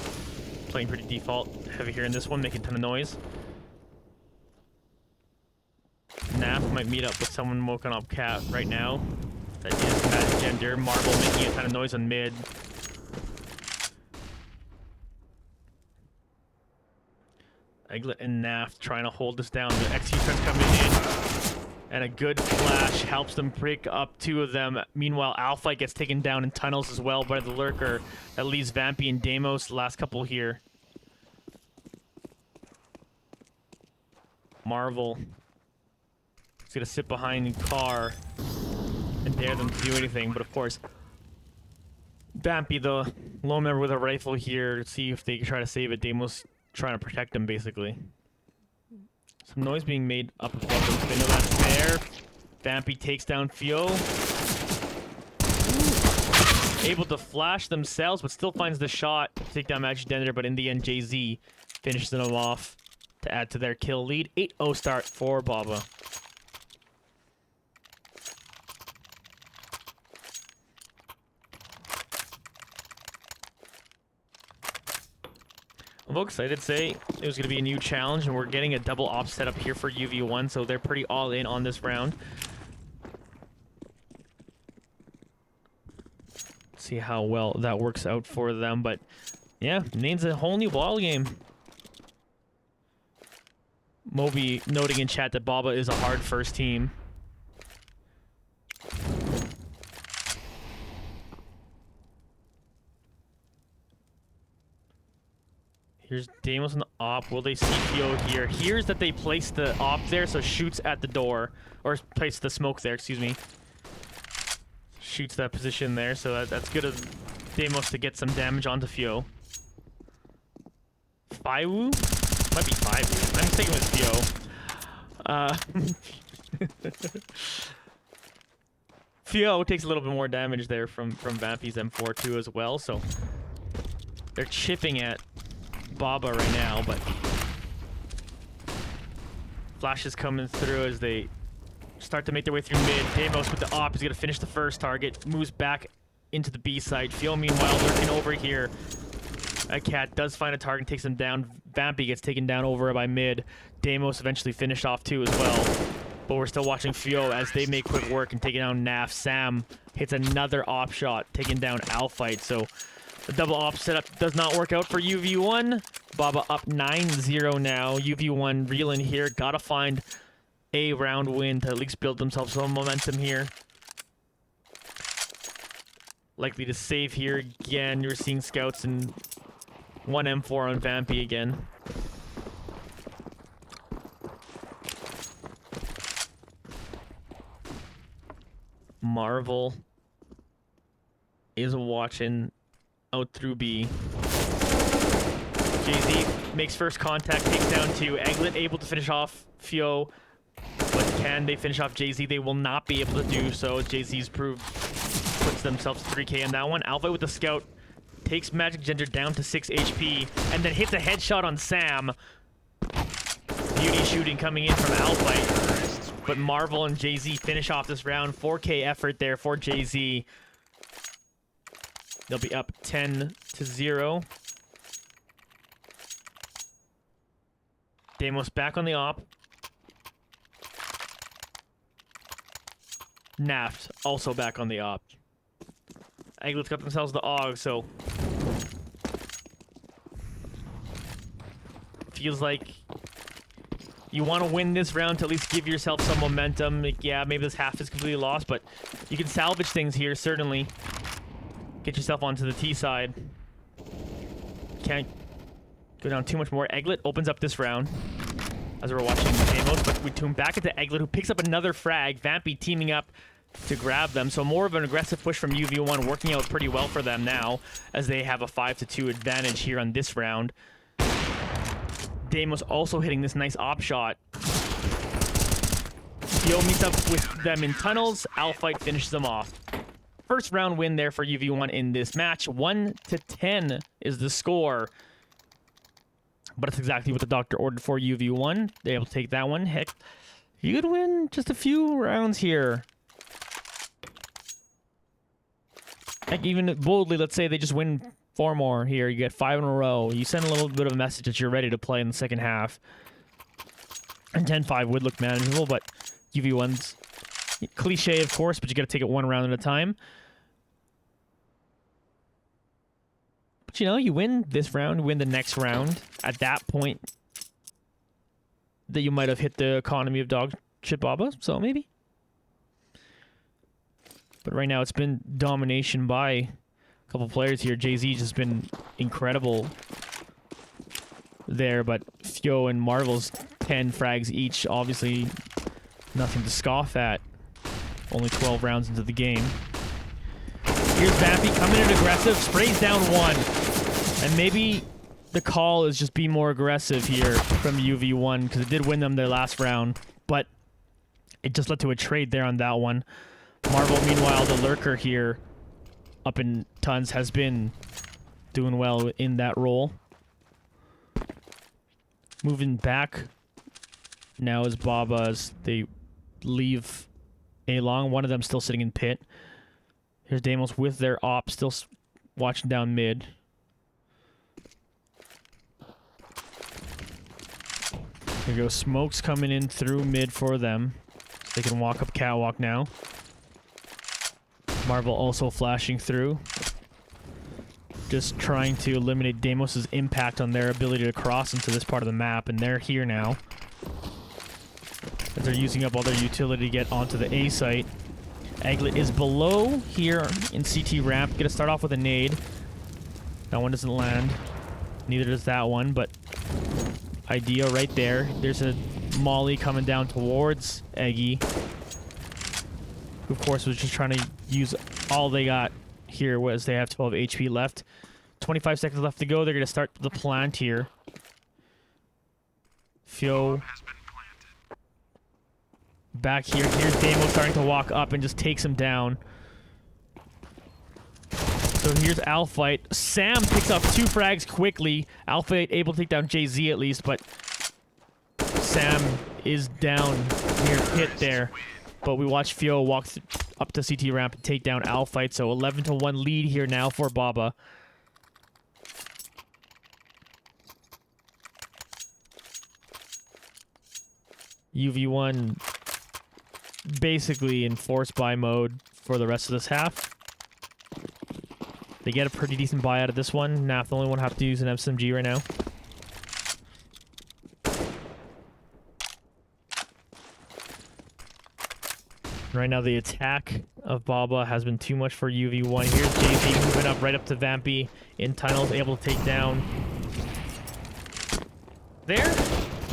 playing pretty default heavy here in this one, making a ton of noise. Nap might meet up with someone woken up Cat right now. That is Magic Gender. Marvel making a ton of noise on mid. Egglet and Naft trying to hold this down. The XQ starts coming in. And a good flash helps them pick up 2 of them. Meanwhile, Alpha gets taken down in tunnels as well by the Lurker. That leaves Vampy and Deimos, the last couple here. Marvel is going to sit behind the car and dare them to do anything. But of course, Vampy, the lone member with a rifle here, to see if they can try to save it. Deimos trying to protect them, basically. Some noise being made up above them. They know that's there. Vampy takes down Fio. Able to flash themselves, but still finds the shot to take down Magic Gender. But in the end, Jay-Z finishes them off to add to their kill lead. 8-0 start for Baba. folks. I did say it was going to be a new challenge, and we're getting a double op setup here for UV1, so they're pretty all in on this round. See how well that works out for them, but yeah, Nane's a whole new ball game. Moby noting in chat that Baba is a hard first team. Here's Damos on the op. Will they see Theo here? Here's that they place the op there, so shoots at the door. Or place the smoke there, excuse me. Shoots that position there, so that's good of Damos to get some damage onto Theo. Faiwu? Might be Faiwu. I'm sticking with Theo. Theo takes a little bit more damage there from Vampy's M4 too as well, so they're chipping at Baba right now, but Flash is coming through as they start to make their way through mid. Damos with the op is going to finish the first target, moves back into the B site. Fio meanwhile lurking over here. A cat does find a target, takes him down. Vampy gets taken down over by mid. Damos eventually finished off too as well. But we're still watching Fio as they make quick work and taking down Naf. Sam hits another op shot, taking down Alphite. So the double op setup does not work out for UV1. Baba up 9-0 now. UV1 reeling here. Gotta find a round win to at least build themselves some momentum here. Likely to save here again. You're seeing scouts and 1 M4 on Vampy again. Marvel is watching out through B. Jay-Z makes first contact, takes down 2. Egglet able to finish off Fio. But can they finish off Jay-Z? They will not be able to do so. Jay-Z's puts themselves 3k in that one. Alpha with the scout takes Magic Ginger down to 6 HP and then hits a headshot on Sam. Beauty shooting coming in from Alphite. But Marvel and Jay-Z finish off this round. 4k effort there for Jay-Z. They'll be up 10-0. Damos back on the op. Naft also back on the op. Egglet's got themselves the AUG, so feels like you want to win this round to at least give yourself some momentum. Like, yeah, maybe this half is completely lost, but you can salvage things here, certainly. Get yourself onto the T side. Can't go down too much more. Egglet opens up this round as we're watching Damos, but we tune back into Egglet, who picks up another frag. Vampy teaming up to grab them, so more of an aggressive push from UV1 working out pretty well for them now as they have a 5-2 advantage here on this round. Damos also hitting this nice op shot. Theo meets up with them in tunnels. Alphite finishes them off. First round win there for UV1 in this match. 1-10 is the score. But it's exactly what the doctor ordered for UV1. They're able to take that one. Heck, you could win just a few rounds here. Heck, even boldly, let's say they just win 4 more here. You get 5 in a row. You send a little bit of a message that you're ready to play in the second half. And 10-5 would look manageable, but UV1's cliche, of course, but you got to take it one round at a time. But, you know, you win this round, win the next round. At that point, that you might have hit the economy of dog shit Baba, so maybe. But right now, it's been domination by a couple players here. Jay-Z's just been incredible there, but Fio and Marvel's 10 frags each, obviously nothing to scoff at. Only 12 rounds into the game. Here's Vampy coming in aggressive, sprays down 1. And maybe the call is just be more aggressive here from UV1, because it did win them their last round, but it just led to a trade there on that one. Marvel, meanwhile, the lurker here up in tons, has been doing well in that role. Moving back now is Baba as they leave A-Long. One of them still sitting in pit. Here's Damos with their op, still watching down mid. Here goes smokes coming in through mid for them. So they can walk up catwalk now. Marvel also flashing through. Just trying to eliminate Deimos' impact on their ability to cross into this part of the map, and they're here now. As they're using up all their utility to get onto the A site. Aglet is below here in CT ramp. Gonna start off with a nade. That one doesn't land. Neither does that one, but idea right there. There's a molly coming down towards Eggy. Who, of course, was just trying to use all they got here, was they have 12 HP left. 25 seconds left to go. They're going to start the plant here. Fio back here. Here's Damo starting to walk up and just takes him down. So here's Alphite. Sam picks up 2 frags quickly. Alphite able to take down JZ at least, but Sam is down near pit there. But we watch Fio walk up to CT ramp and take down Alphite. So 11-1 lead here now for Baba. UV1 basically in force buy mode for the rest of this half. They get a pretty decent buy out of this one. Naf, the only one have to use an SMG right now. Right now, the attack of Baba has been too much for UV1. Here's JZ moving up right up to Vampy in tunnels, able to take down there.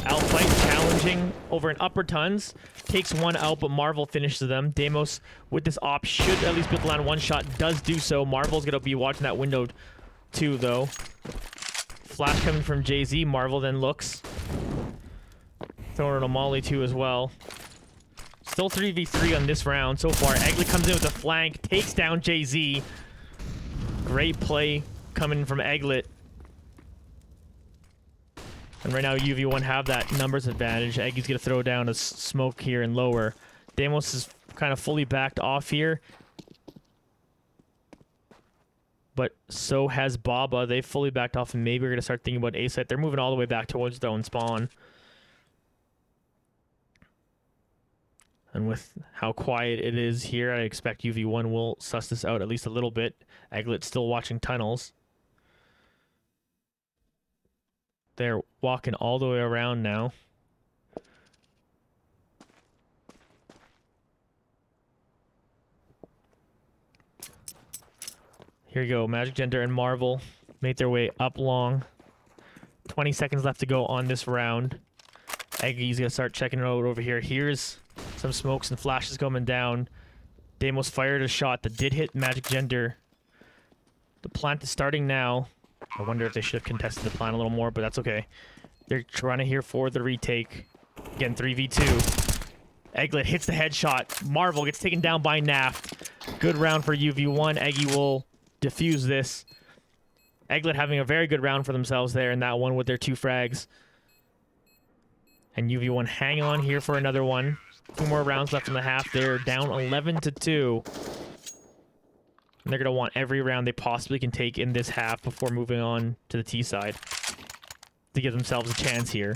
Alphite challenging over in upper tons. Takes one out, but Marvel finishes them. Deimos, with this op, should at least be able to land one shot. Does do so. Marvel's going to be watching that window too, though. Flash coming from JZ. Marvel then looks. Throwing a molly too as well. Still 3v3 on this round so far. Eglet comes in with a flank. Takes down JZ. Great play coming from Eglet. And right now, UV1 have that numbers advantage. Eggy's going to throw down a smoke here and lower. Deimos is kind of fully backed off here. But so has Baba. They've fully backed off, and maybe we're going to start thinking about A-site. They're moving all the way back towards their own spawn. And with how quiet it is here, I expect UV1 will suss this out at least a little bit. Eglet's still watching tunnels. They're walking all the way around now. Here you go. Magic Gender and Marvel made their way up long. 20 seconds left to go on this round. Eggy's going to start checking it out over here. Here's some smokes and flashes coming down. Deimos fired a shot that did hit Magic Gender. The plant is starting now. I wonder if they should have contested the plant a little more, but that's okay. They're trying to here for the retake. Again, 3v2. Eglet hits the headshot. Marvel gets taken down by Naft. Good round for UV1. Eggy will defuse this. Eglet having a very good round for themselves there in that one with their 2 frags. And UV1 hang on here for another one. 2 more rounds left in the half. They're down 11-2. And they're going to want every round they possibly can take in this half before moving on to the T side to give themselves a chance here.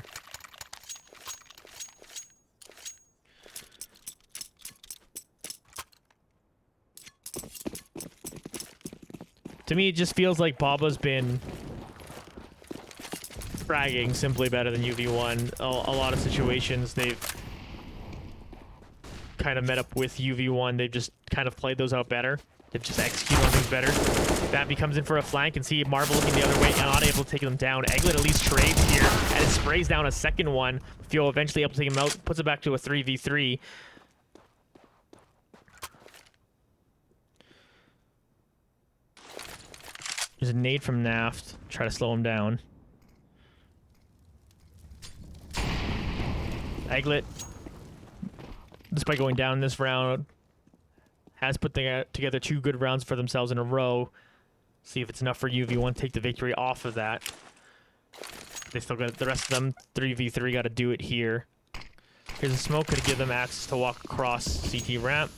To me, it just feels like Baba's been fragging simply better than UV1. A lot of situations they've kind of met up with UV1. They've just kind of played those out better. They've just executed on things better. Vampy comes in for a flank and see Marvel looking the other way and not able to take them down. Eglet at least trades here and it sprays down a second one. Fio eventually able to take him out, puts it back to a 3v3. There's a nade from Naft. Try to slow him down. Eglet, despite going down this round, has put together 2 good rounds for themselves in a row. See if it's enough for UV1 to take the victory off of that. They still got the rest of them 3v3 got to do it here. Here's a smoke to give them access to walk across CT ramp.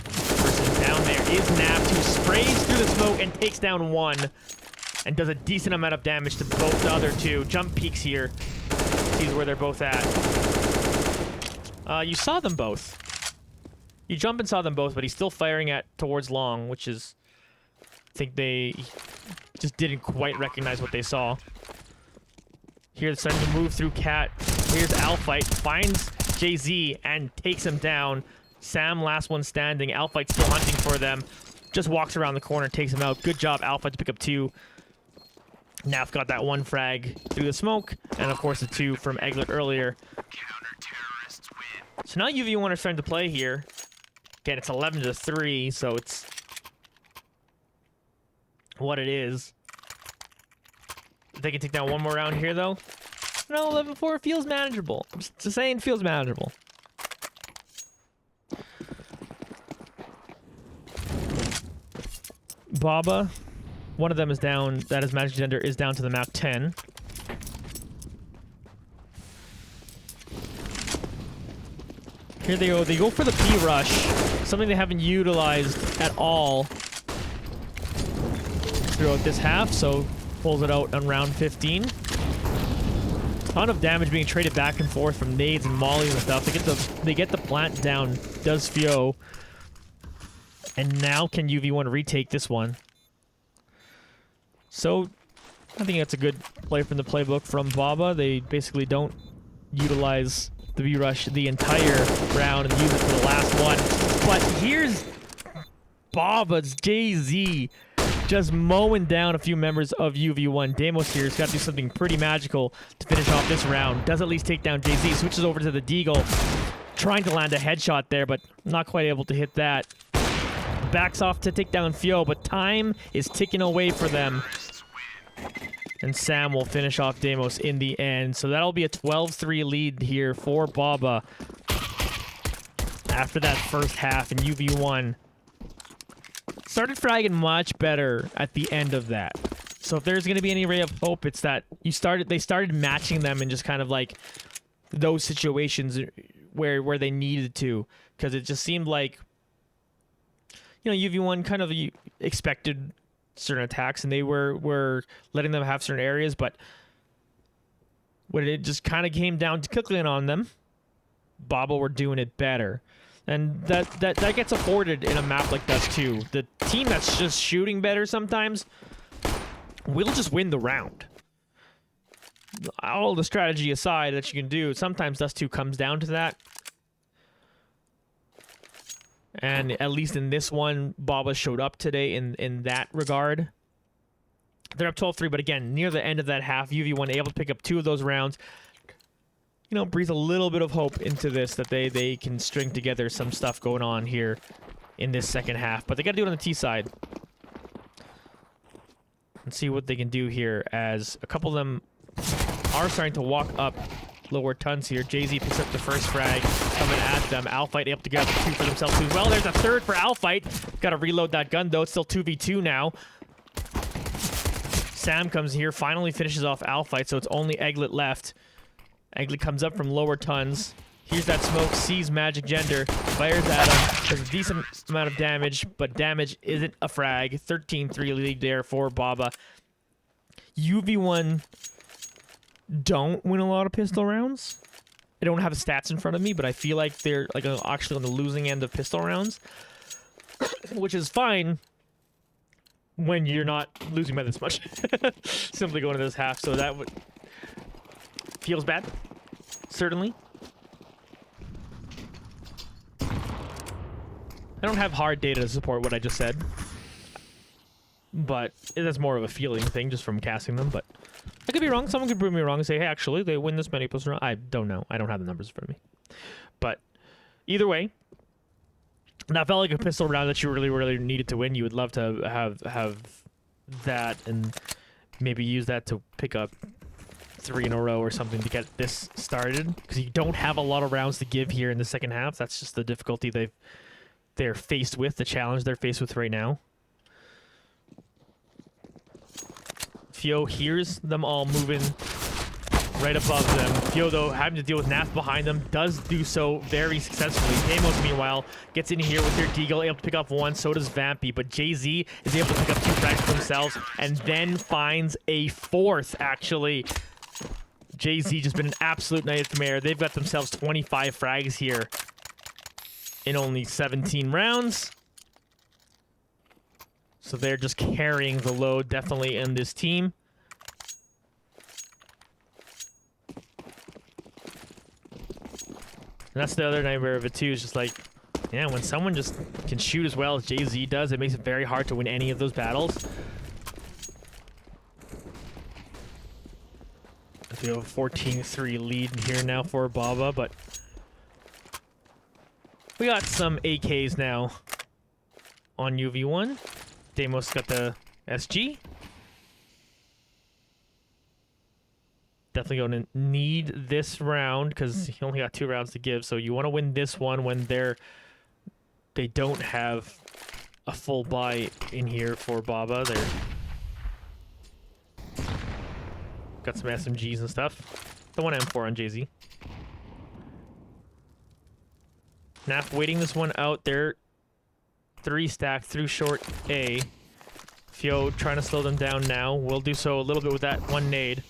Person down there is Naft, who sprays through the smoke and takes down 1 and does a decent amount of damage to both the other 2. Jump peeks here. sees where they're both at. You saw them both. You jump and saw them both, but he's still firing at towards long, which is... I think they just didn't quite recognize what they saw. Here, they're starting to move through Cat. Here's Alfight, finds JZ and takes him down. Sam, last one standing. Alfight's still hunting for them. Just walks around the corner, takes him out. Good job, Alfight, to pick up 2. Naf got that 1 frag through the smoke, and of course the 2 from Eglet earlier. So now UV1 are starting to play here. Again, it's 11-3, so it's what it is. If they can take down one more round here, though. No, 11-4 feels manageable. I'm just saying, feels manageable. Baba, one of them is down. That is Magic Gender is down to the map 10. Here they go. They go for the P rush, something they haven't utilized at all throughout this half. So pulls it out on round 15. Ton of damage being traded back and forth from nades and mollies and stuff. They get the plant down. Does Fio. And now can UV1 retake this one? So, I think that's a good play from the playbook from Baba. They basically don't utilize the B-Rush the entire round and use it for the last one. But here's Baba's JZ just mowing down a few members of UV1. Damos here's got to do something pretty magical to finish off this round. Does at least take down JZ. Switches over to the Deagle. Trying to land a headshot there, but not quite able to hit that. Backs off to take down Fio, but time is ticking away for them. And Sam will finish off Damos in the end. So that'll be a 12-3 lead here for Baba. After that first half, and UV1 started fragging much better at the end of that. So if there's going to be any ray of hope, it's that they started matching them in just kind of like those situations where they needed to. Because it just seemed like, you know, UV1 kind of expected certain attacks, and they were letting them have certain areas, but when it just kind of came down to cooking on them, Baba were doing it better. And that gets afforded in a map like this too. The team that's just shooting better sometimes will just win the round. All the strategy aside that you can do, sometimes Dust 2 comes down to that. And at least in this one, Baba showed up today in that regard. They're up 12-3, but again, near the end of that half, UV1 able to pick up 2 of those rounds. You know, breathe a little bit of hope into this, that they can string together some stuff going on here in this second half. But they got to do it on the T side. And see what they can do here, as a couple of them are starting to walk up lower tons here. JZ picks up the first frag coming at them. Alfight able to get 2 for themselves too. Well, there's a third for Alfight. Got to reload that gun though. It's still 2v2 now. Sam comes here, finally finishes off Alfight, so it's only Eglet left. Eglet comes up from lower tons. Here's that smoke, sees Magic Gender, fires at him. There's a decent amount of damage, but damage isn't a frag. 13-3 lead there for Baba. UV1 don't win a lot of pistol rounds. I don't have the stats in front of me, but I feel like they're like actually on the losing end of pistol rounds, which is fine when you're not losing by this much. Simply going to this half, so that feels bad, certainly. I don't have hard data to support what I just said, but that's more of a feeling thing just from casting them, but I could be wrong. Someone could prove me wrong and say, hey, actually, they win this many pistol rounds. I don't know. I don't have the numbers in front of me. But either way, that felt like a pistol round that you really, really needed to win. You would love to have that and maybe use that to pick up 3 in a row or something to get this started, because you don't have a lot of rounds to give here in the second half. That's just the difficulty they're faced with, the challenge they're faced with right now. Fio hears them all moving right above them. Fio, though, having to deal with Nath behind them, does do so very successfully. Damos, meanwhile, gets in here with their Deagle, able to pick up 1, so does Vampy, but JZ is able to pick up 2 frags for themselves, and then finds a 4th, actually. Jay-Z just been an absolute nightmare. They've got themselves 25 frags here in only 17 rounds. So they're just carrying the load definitely in this team. And that's the other nightmare of it too, is just like, yeah, when someone just can shoot as well as Jay-Z does, it makes it very hard to win any of those battles. We have a 14-3 lead here now for Baba, but we got some AKs now on UV1. Deimos got the SG. Definitely going to need this round because he only got 2 rounds to give. So you want to win this one when they don't have a full buy in here for Baba. They're got some SMGs and stuff. The one M4 on Jay-Z. Naf waiting this one out. They're 3 stacked through short A. Fio trying to slow them down now. Will do so a little bit with that one nade.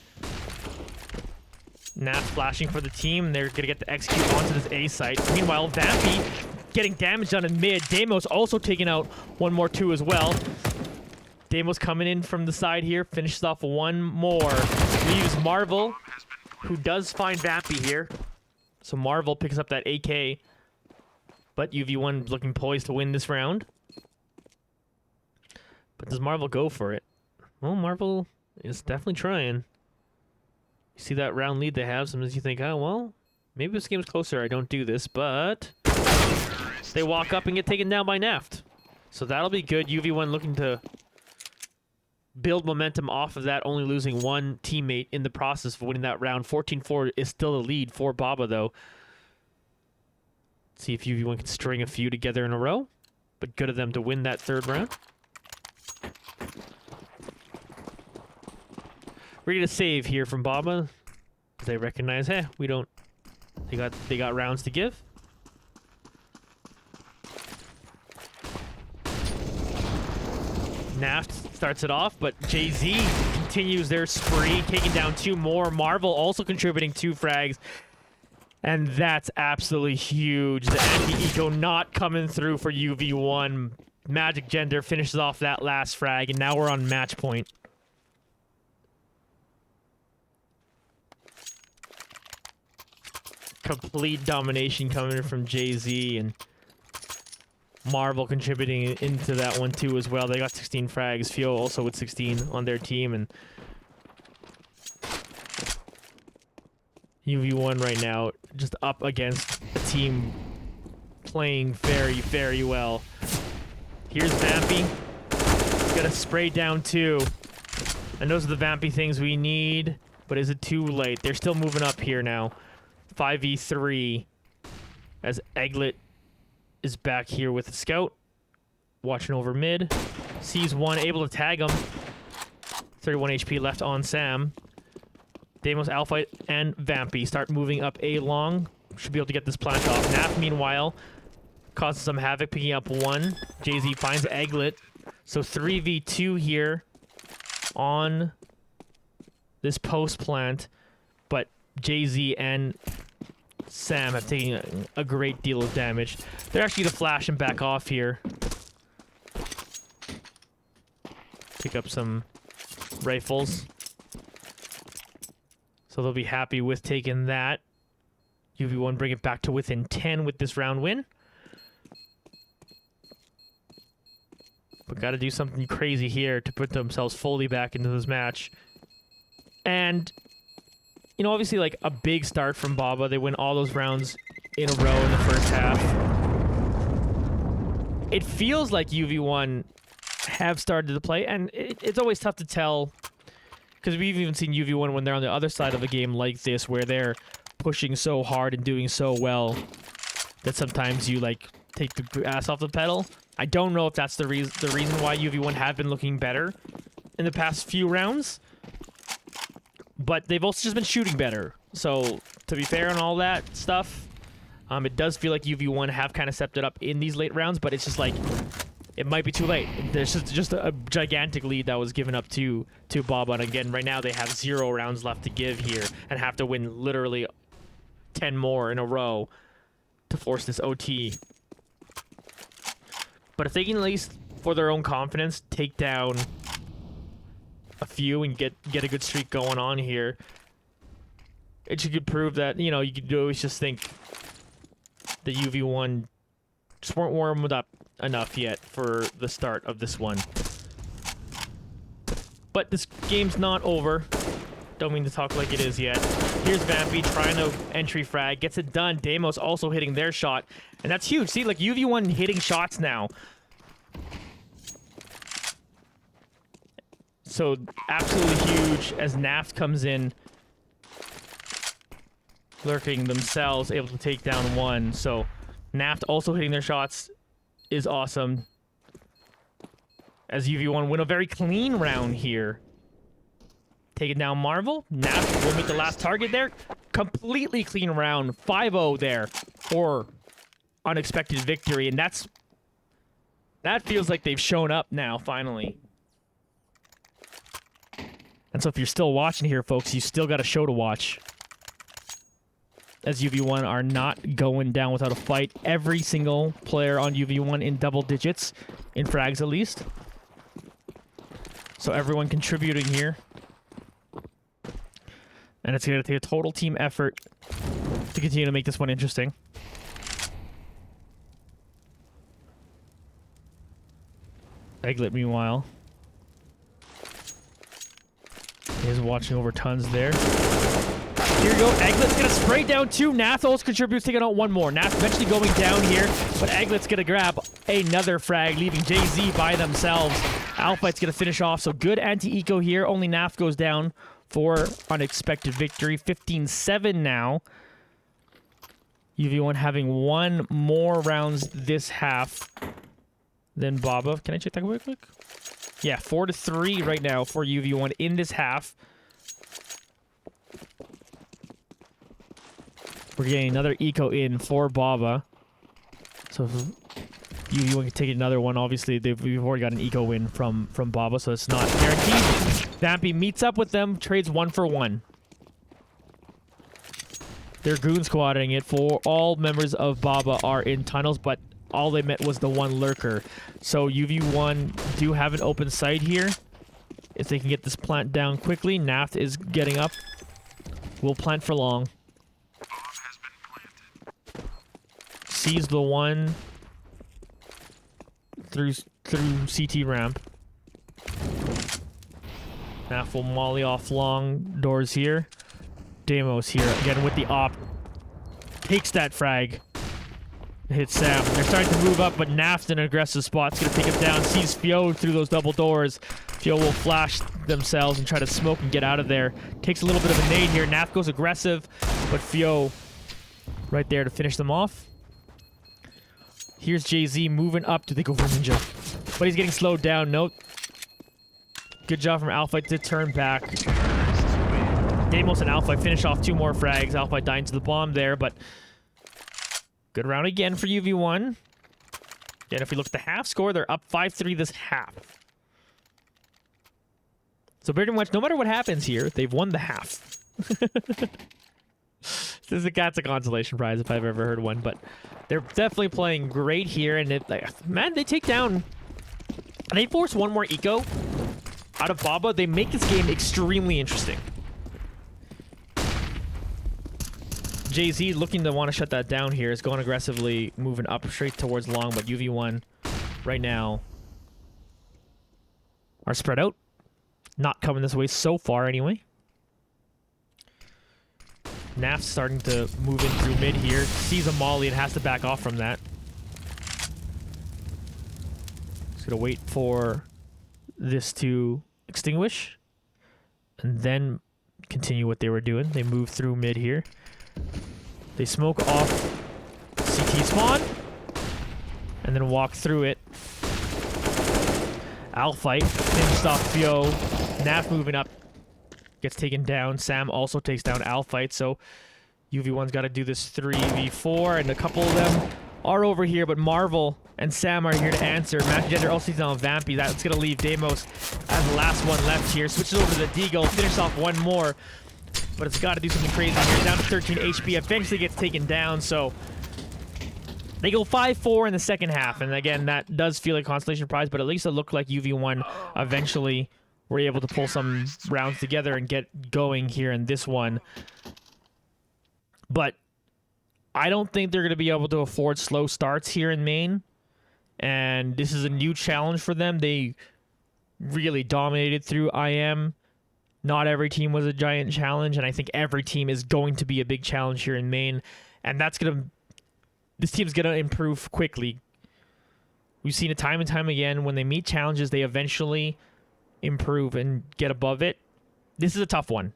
Naf flashing for the team. They're going to get the execute onto this A site. Meanwhile, Vampy getting damage done in mid. Deimos also taking out one more 2 as well. Deimos coming in from the side here. Finishes off one more. Leaves Marvel, who does find Vampy here. So Marvel picks up that AK. But UV1 looking poised to win this round. But does Marvel go for it? Well, Marvel is definitely trying. You see that round lead they have. Sometimes you think, oh, well, maybe this game's closer. I don't do this. But they walk up and get taken down by Naft. So that'll be good. UV1 looking to build momentum off of that, only losing one teammate in the process of winning that round. 14-4 is still a lead for Baba, though. See if UV1 can string a few together in a row. But good of them to win that 3rd round. We're gonna save here from Baba. They recognize, hey, we don't. They got rounds to give. Naft starts it off, but Jay-Z continues their spree, taking down 2 more. Marvel also contributing 2 frags. And that's absolutely huge. The anti-eco not coming through for UV1. Magic Gender finishes off that last frag, and now we're on match point. Complete domination coming from Jay-Z, and Marvel contributing into that one too as well. They got 16 frags. Fio also with 16 on their team, and UV1 right now just up against a team playing very, very well. Here's Vampy. Gonna spray down 2. And those are the Vampy things we need, but is it too late? They're still moving up here now. 5v3 as Egglet is back here with the scout, watching over mid. Sees one, able to tag him. 31 HP left on Sam. Deimos, Alpha, and Vampy start moving up A long. Should be able to get this plant off. Naf, meanwhile, causes some havoc, picking up 1. Jay-Z finds Egglet. So 3v2 here on this post plant. But Jay-Z and Sam have taken a great deal of damage. They're actually going to flash him back off here. Pick up some rifles. So they'll be happy with taking that. UV1 bring it back to within 10 with this round win. But got to do something crazy here to put themselves fully back into this match. And, you know, obviously, like, a big start from Baba. They win all those rounds in a row in the first half. It feels like UV1 have started to play, and it's always tough to tell, because we've even seen UV1 when they're on the other side of a game like this, where they're pushing so hard and doing so well that sometimes you, like, take the ass off the pedal. I don't know if that's the reason why UV1 have been looking better in the past few rounds, but they've also just been shooting better. So, to be fair on all that stuff, it does feel like UV1 have kind of stepped it up in these late rounds, but it's just like, it might be too late. There's just a gigantic lead that was given up to Baba, and again, right now they have 0 rounds left to give here and have to win literally 10 more in a row to force this OT. But if they can at least, for their own confidence, take down a few and get a good streak going on here, it should prove that, you know, you could always just think the UV1 just weren't warmed up enough yet for the start of this one. But this game's not over. Don't mean to talk like it is yet. Here's Vampy trying to entry frag. Gets it done. Deimos also hitting their shot. And that's huge. See, like, UV1 hitting shots now. So, absolutely huge as Naft comes in. Lurking themselves, able to take down one. So, Naft also hitting their shots is awesome. As UV1 win a very clean round here. Taking down Marvel. Naft will meet the last target there. Completely clean round. 5-0 there for unexpected victory. And that feels like they've shown up now, finally. And so if you're still watching here, folks, you still got a show to watch. As UV1 are not going down without a fight. Every single player on UV1 in double digits, in frags at least. So everyone contributing here. And it's going to take a total team effort to continue to make this one interesting. Egglet, meanwhile, is watching over tons there. Here you go. Egglet's going to spray down 2. Nath also contributes, taking out 1 more. Nath eventually going down here, but Egglet's going to grab another frag, leaving JZ by themselves. Alphite's going to finish off, so good anti-eco here. Only Nath goes down for unexpected victory. 15-7 now. UV1 having 1 more rounds this half than Baba. Can I check that real quick? Yeah, 4-3 right now for UV1 in this half. We're getting another eco in for Baba. So if UV1 can take another one. Obviously, we've already got an eco win from Baba, so it's not guaranteed. Vampy meets up with them, trades 1 for 1. They're goon squatting it for all members of Baba are in tunnels, but all they met was the 1 lurker. So UV1 do have an open site here. If they can get this plant down quickly, Naft is getting up. Will plant for long. Sees the one through CT ramp. Naft will molly off long doors here. Deimos here again with the op. Takes that frag. Hits Sam. They're starting to move up, but Naft in an aggressive spot. It's going to take him down. Sees Fio through those double doors. Fio will flash themselves and try to smoke and get out of there. Takes a little bit of a nade here. Naft goes aggressive, but Fio right there to finish them off. Here's JZ moving up. Do they go for Ninja? But he's getting slowed down. Nope. Good job from Alpha to turn back. Deimos and Alpha finish off 2 more frags. Alpha dying to the bomb there, but good round again for UV1. Again, if we look at the half score, they're up 5-3 this half. So pretty much, no matter what happens here, they've won the half. That's a consolation prize if I've ever heard one, but they're definitely playing great here, and man, they take down. They force 1 more eco out of Baba. They make this game extremely interesting. JZ looking to want to shut that down here is going aggressively, moving up straight towards long, but UV1 right now are spread out. Not coming this way so far anyway. Naft's starting to move in through mid here. Sees a molly and has to back off from that. Just gonna wait for this to extinguish and then continue what they were doing. They move through mid here. They smoke off CT spawn and then walk through it. Alphite finished off Fio. Naft moving up. Gets taken down. Sam also takes down Alphite, so UV1's got to do this 3v4, and a couple of them are over here, but Marvel and Sam are here to answer. Matthew Gender also sees on Vampy. That's going to leave Deimos as the last one left here. Switches over to the Deagle, finish off one more. But it's got to do something crazy here. Down to 13 HP. Eventually gets taken down, so they go 5-4 in the second half. And again, that does feel like consolation prize, but at least it looked like UV1 eventually were able to pull some rounds together and get going here in this one. But I don't think they're going to be able to afford slow starts here in Maine. And this is a new challenge for them. They really dominated through IM. Not every team was a giant challenge, and I think every team is going to be a big challenge here in Maine. And this team's going to improve quickly. We've seen it time and time again. When they meet challenges, they eventually improve and get above it. This is a tough one.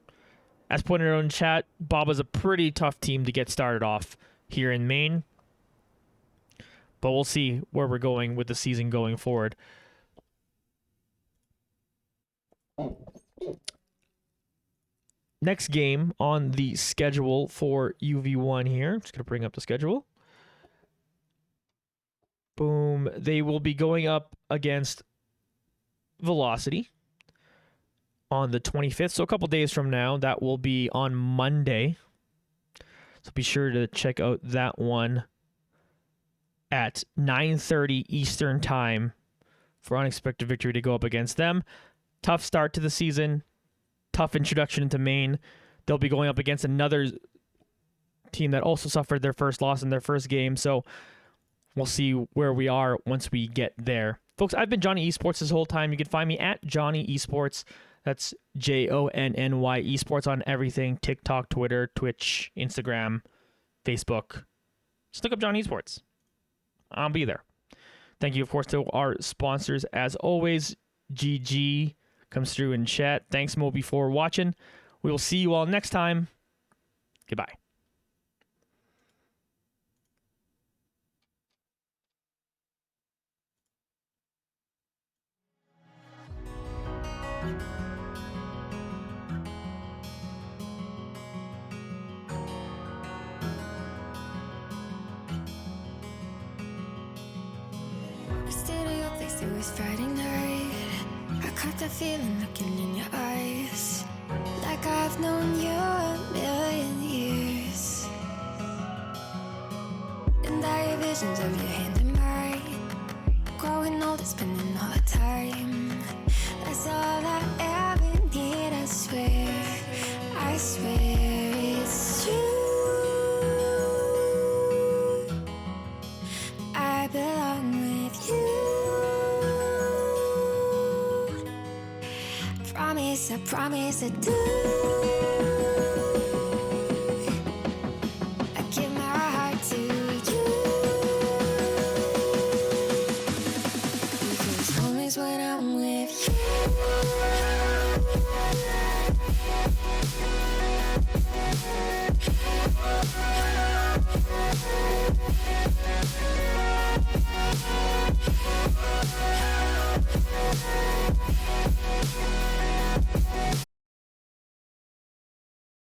As pointed out in chat, Baba's a pretty tough team to get started off here in Maine. But we'll see where we're going with the season going forward. Next game on the schedule for UV1 here. Just going to bring up the schedule. Boom. They will be going up against Velocity on the 25th. So a couple days from now. That will be on Monday. So be sure to check out that one at 9:30 Eastern Time for Unexpected Victory to go up against them. Tough start to the season. Tough introduction into Maine. They'll be going up against another team that also suffered their first loss in their first game. So we'll see where we are once we get there. Folks, I've been Johnny Esports this whole time. You can find me at Johnny Esports. That's JONNY Esports on everything. TikTok, Twitter, Twitch, Instagram, Facebook. Just look up Johnny Esports. I'll be there. Thank you, of course, to our sponsors. As always, GG comes through in chat. Thanks, Moby, for watching. We will see you all next time. Goodbye. We stayed at your place, it was Friday night. I caught that feeling looking in your eyes, like I've known you a million years. And I hear visions of your hand in mine, growing older, spending all the time. That's all I ever need, I swear. I swear it's true. I belong with you. I promise I do. I give my heart to you. Because moments when I'm with you.